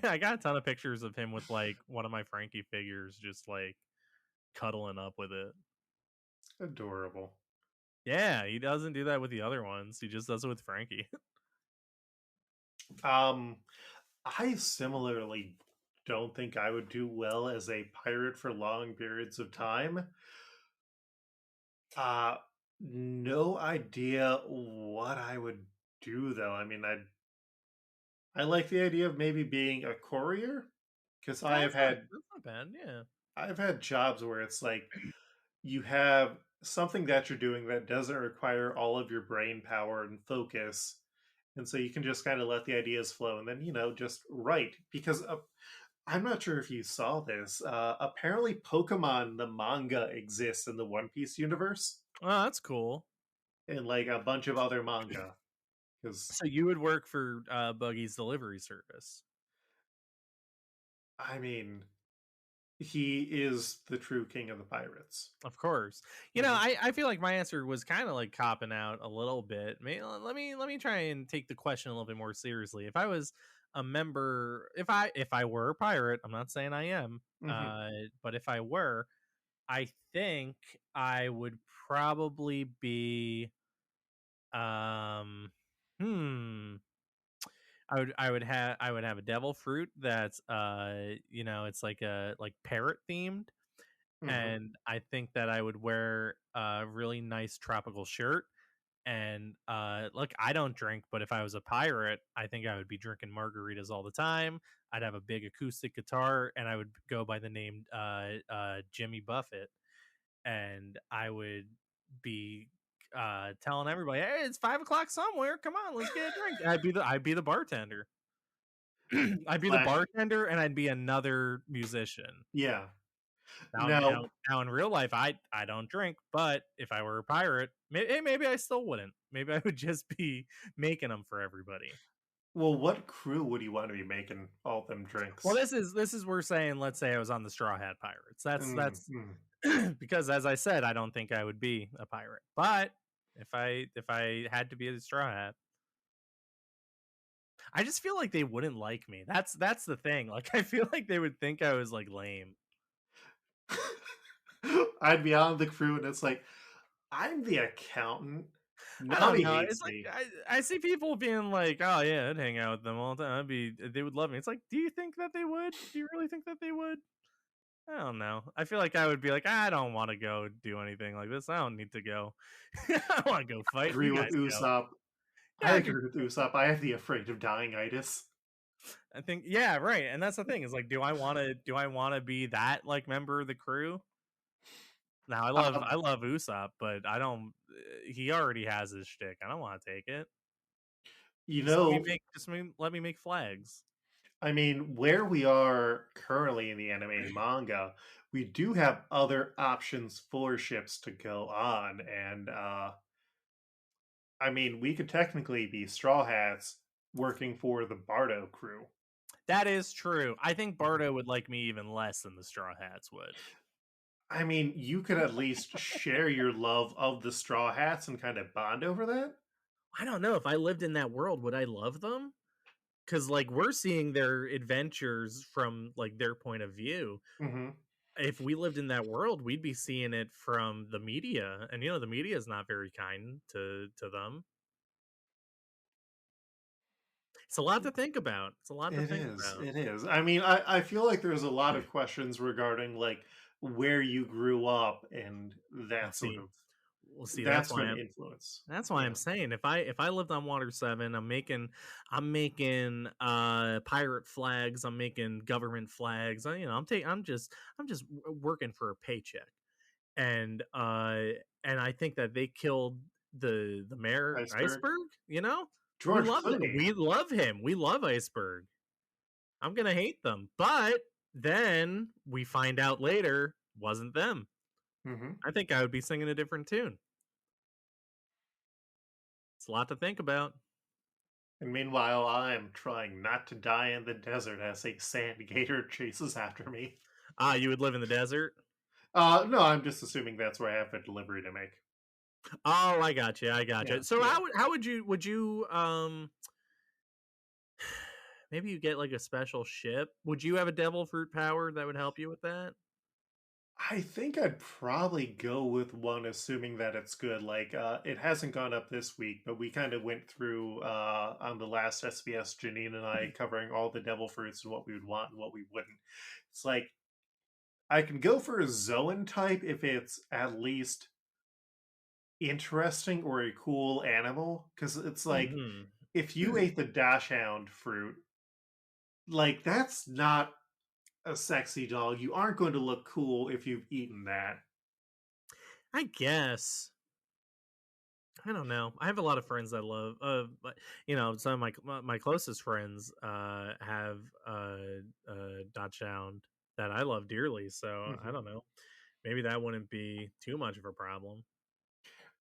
I got a ton of pictures of him with like one of my Frankie figures just like cuddling up with it.
Adorable.
Yeah, he doesn't do that with the other ones. He just does it with Frankie.
Um, I similarly don't think I would do well as a pirate for long periods of time. Uh, no idea what I would do though. I mean, I like the idea of maybe being a courier because
That's not bad. Yeah.
I've had jobs where it's like you have something that you're doing that doesn't require all of your brain power and focus. And so you can just kind of let the ideas flow and then, just write. Because I'm not sure if you saw this. Apparently, Pokemon, the manga, exists in the One Piece universe
Oh, that's cool.
and like a bunch of other manga. Because,
So you would work for Buggy's delivery service.
I mean, he is the true king of the pirates.
Of course. You know,
Hmm.
I feel like my answer was kind of like copping out a little bit. Let me try and take the question a little bit more seriously. If I was a member, if I were a pirate, I'm not saying I am,
Hmm.
but if I were, I think I would probably be um hmm I would have a devil fruit that's it's like a like parrot themed,
Hmm.
and I think that I would wear a really nice tropical shirt. And look, I don't drink, but if I was a pirate, I think I would be drinking margaritas all the time. I'd have a big acoustic guitar, and I would go by the name Jimmy Buffett, and I would be telling everybody, "Hey, it's 5 o'clock somewhere. Come on, let's get a drink." I'd be the bartender. I'd be the
Slash,
bartender, and I'd be another musician.
yeah.
Now,
Now,
now, now, in real life, I don't drink, but if I were a pirate, maybe I still wouldn't. Maybe I would just be making them for everybody.
well, what crew would you want to be making all them
Well,
drinks?
this is we're saying. Let's say I was on the Straw Hat Pirates. That's
Mm-hmm.
because, as I said, I don't think I would be a pirate. But if I had to be a Straw Hat, I just feel like they wouldn't like me. That's the thing. Like I feel like they would think I was like lame.
I'd be on the crew, and it's like, I'm the accountant.
I
Now
don't
he
know.
hates
It's like
me.
I see people being like, "Oh yeah, I'd hang out with them all the time. They would love me." It's like, do you think that they would? Do you really think that they would? I don't know. I feel like I would be like, I don't want to go do anything like this. I don't need to go. I don't want to go
I
fight.
agree
You
with
guys go.
Usopp.
Yeah,
I
I could.
agree with Usopp. I have the afraid of dying itis.
I think yeah, right. And that's the thing is like, do I want to be that like member of the crew? Now I
Um,
love Usopp, but I don't. He already has his shtick. I don't want to take it.
you
Just let me
know,
make let me make flags.
I mean, where we are currently in the anime and manga, we do have other options for ships to go on, and I mean, we could technically be Straw Hats working for the Bardo crew.
That is true. I think Bardo would like me even less than the Straw Hats would.
I mean, you could at least share your love of the Straw Hats and kind of bond over that.
I don't know if I lived in that world, would I love them? Because like we're seeing their adventures from like their point of view.
Hmm.
If we lived in that world, we'd be seeing it from the media, and the media is not very kind to them. It's a lot to think about. It's a lot to
It
think
is.
about.
It is. I mean, I feel like there's a lot of questions regarding like where you grew up and
Well,
that sort
see,
of
we'll see.
that's going to influence.
That's why I'm
Yeah.
saying if I lived on Water 7, I'm making pirate flags, I'm making government flags. I'm just working for a paycheck. And I think that they killed the mayor
Iceberg.
Iceberg, you know?
George Clooney.
We love him. We love Iceberg. I'm going to hate them. But then we find out later wasn't them.
Hmm.
I think I would be singing a different tune. It's a lot to think about.
And meanwhile, I'm trying not to die in the desert as a sand gator chases after me.
Ah, you would live in the desert?
No, I'm just assuming that's where I have a delivery to make.
Oh, I got you. I got
Yeah,
you. So
yeah.
how would you maybe you get like a special ship? Would you have a devil fruit power that would help you with that?
I think I'd probably go with one, assuming that it's good. Like, it hasn't gone up this week, but we kind of went through on the last SBS, Janine and I, covering all the devil fruits and what we would want and what we wouldn't. It's like I can go for a Zoan type if it's at least interesting or a cool animal, because it's like
Mhm.
if you ate the dashhound fruit, like that's not a sexy dog. You aren't going to look cool if you've eaten that.
I guess. I don't know. I have a lot of friends that love but some of my closest friends have Dachshund that I love dearly, so I
Hmm.
don't know. Maybe that wouldn't be too much of a problem.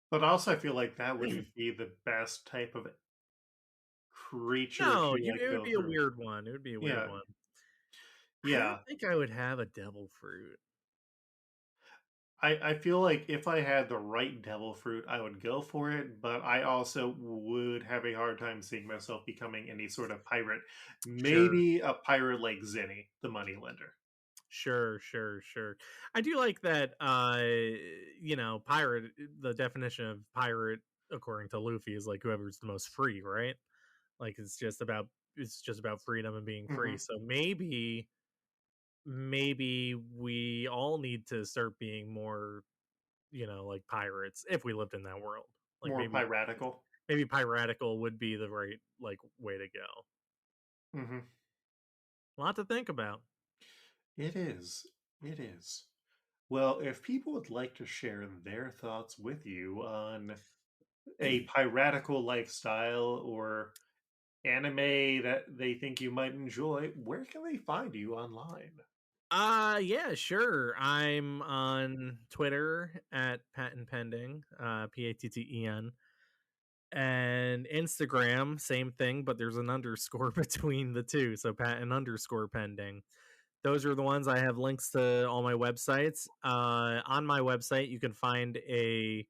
But also, I feel like that wouldn't be the best type of creature
No,
to like
it would
go
be a
through.
weird one. It would be a weird
Yeah,
one. I don't
yeah.
think I would have a devil fruit.
I feel like if I had the right devil fruit, I would go for it. But I also would have a hard time seeing myself becoming any sort of pirate.
Sure.
Maybe a pirate like Zinni, the moneylender.
Sure, sure, sure. I do like that pirate the definition of pirate according to Luffy is like whoever's the most free, right? Like it's just about freedom and being free.
Hmm.
So maybe we all need to start being more, like pirates if we lived in that world. Like
More piratical.
maybe piratical would be the right like way to go.
Hmm.
A lot to think about.
It is. It is. Well, if people would like to share their thoughts with you on a piratical lifestyle or anime that they think you might enjoy, where can they find you online?
Yeah, sure. I'm on Twitter at Patent Pending, Patten, and Instagram, same thing, but there's an underscore between the two, so Patent underscore pending. Those are the ones I have links to all my websites. On my website, you can find a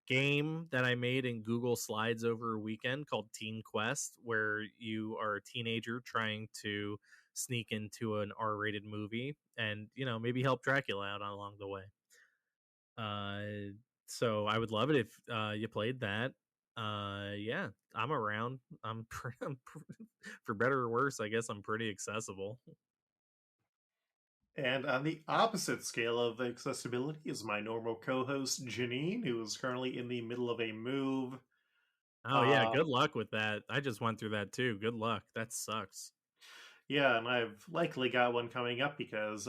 game that I made in Google Slides over a weekend called Teen Quest, where you are a teenager trying to sneak into an R-rated movie and maybe help Dracula out along the way. Uh, so I would love it if you played that. Yeah, I'm around. For better or worse, I guess I'm pretty accessible.
And on the opposite scale of accessibility is my normal co-host Janine, who is currently in the middle of a move.
Oh yeah,
Uh,
good luck with that. I just went through that too. Good luck. That sucks.
yeah, and I've likely got one coming up because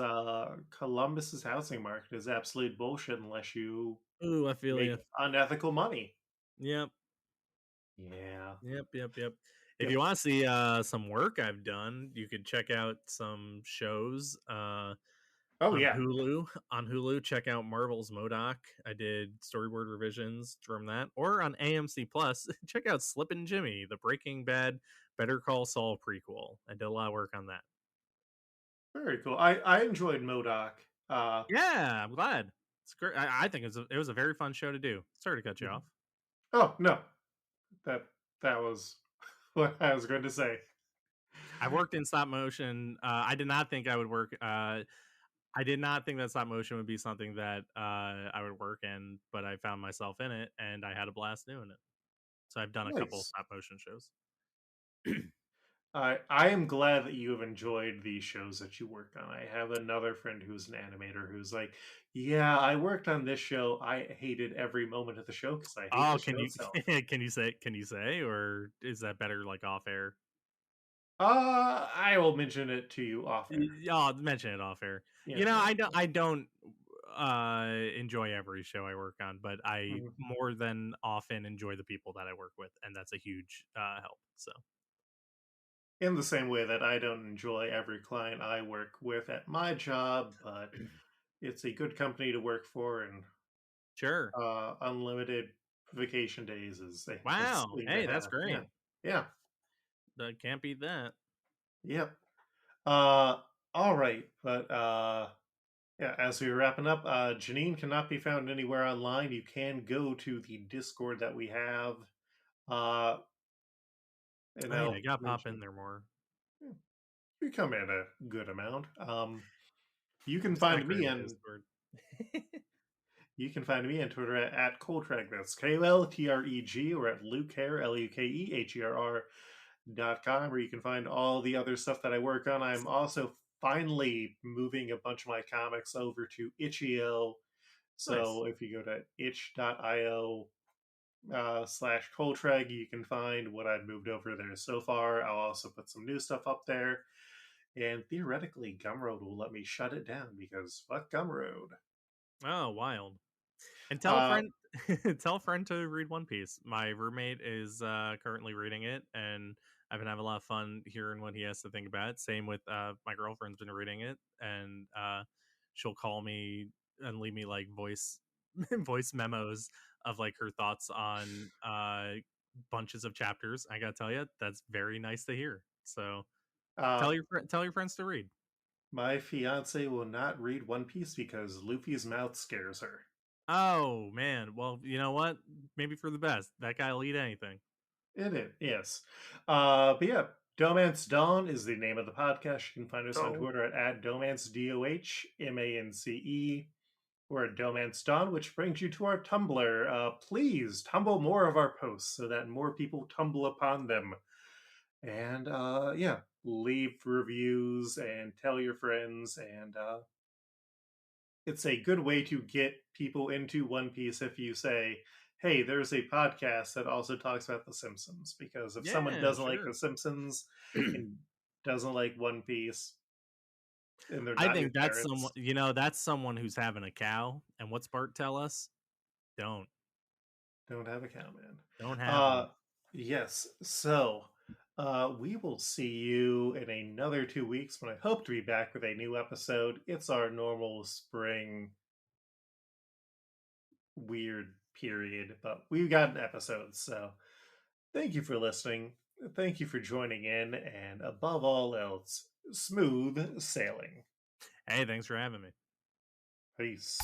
Columbus's housing market is absolute bullshit unless you
Ooh, I feel
make
you.
unethical money.
Yep.
Yeah.
Yep, yep, yep. If you
Yep.
want to see some work I've done, you could check out some shows.
Oh
On
yeah,
Hulu, check out Marvel's MODOK. I did storyboard revisions from that. Or on AMC Plus, check out Slippin' Jimmy, the Breaking Bad Better Call Saul prequel. I did a lot of work on that.
very cool. I enjoyed Modoc. Uh,
Yeah, I'm glad. It's great. I think it was a very fun show to do. Sorry to cut you
mhm.
off.
Oh no, that that was what I was going to say.
I worked in stop motion. I did not think I would work. I did not think that stop motion would be something that I would work in, but I found myself in it, and I had a blast doing it. So I've done a couple
Nice.
stop motion shows.
I am glad that you have enjoyed the shows that you work on. I have another friend who's an animator who's like, "Yeah, I worked on this show. I hated every moment of the show because I hate the
Oh,
show itself."
can you say, or is that better like off air?
I will mention it to you off air.
I'll mention it off air.
Yeah, yeah.
I don't enjoy every show I work on, but I
Mhm.
more than often enjoy the people that I work with, and that's a huge help. So
In the same way that I don't enjoy every client I work with at my job, but it's a good company to work for, and
sure.
unlimited vacation days is a nice
Wow.
thing to
Hey, that's
have. Yeah,
great.
yeah,
Can't beat that.
yep. Uh, all right, but yeah, as we were wrapping up, Janine cannot be found anywhere online. You can go to the Discord that we have, uh, and
Oh yeah,
I'll
you gotta pop in
mention
there more.
yeah, we come in a good amount. You can
Just not
find
great
me
at
on
Discord.
you can find me on Twitter at Coltreg. That's KOLTREG, or at Lukeher, LUKEHER.com, where you can find all the other stuff that I work on. I'm also finally moving a bunch of my comics over to itch.io.
Nice.
So if you go to itch.io slash Coltreg, you can find what I've moved over there so far. I'll also put some new stuff up there. And theoretically, Gumroad will let me shut it down because fuck Gumroad.
Oh, wild. And tell a
Uh,
friend tell a friend to read One Piece. My roommate is currently reading it, and I've been having a lot of fun hearing what he has to think about it. Same with my girlfriend's been reading it, and she'll call me and leave me like voice memos of like her thoughts on bunches of chapters. I gotta tell you, that's very nice to hear. So
uh,
tell your friends to read.
my fiance will not read One Piece because Luffy's mouth scares her.
Oh man, well you know what? Maybe for the best. That guy will eat anything.
It is, yes. But yeah, DohMance Dawn is the name of the podcast. You can find us on
So
Twitter at DohMance, DOHMANCE, or at DohMance Dawn, which brings you to our Tumblr. Please tumble more of our posts so that more people tumble upon them. And yeah, leave reviews and tell your friends. And it's a good way to get people into One Piece if you say, hey, there's a podcast that also talks about The Simpsons. Because if someone
yeah,
doesn't like
sure.
The Simpsons and doesn't like One Piece, and they're
I
not your
think that's someone
parents,
that's someone who's having a cow. And what's Bart tell us? Don't.
don't have a cow, man.
Don't have
Uh,
them.
yes. So we will see you in another 2 weeks when I hope to be back with a new episode. It's our normal spring weird period, but we've got an episode. So thank you for listening. Thank you for joining in. And above all else, smooth sailing.
Hey, thanks for having me.
Peace.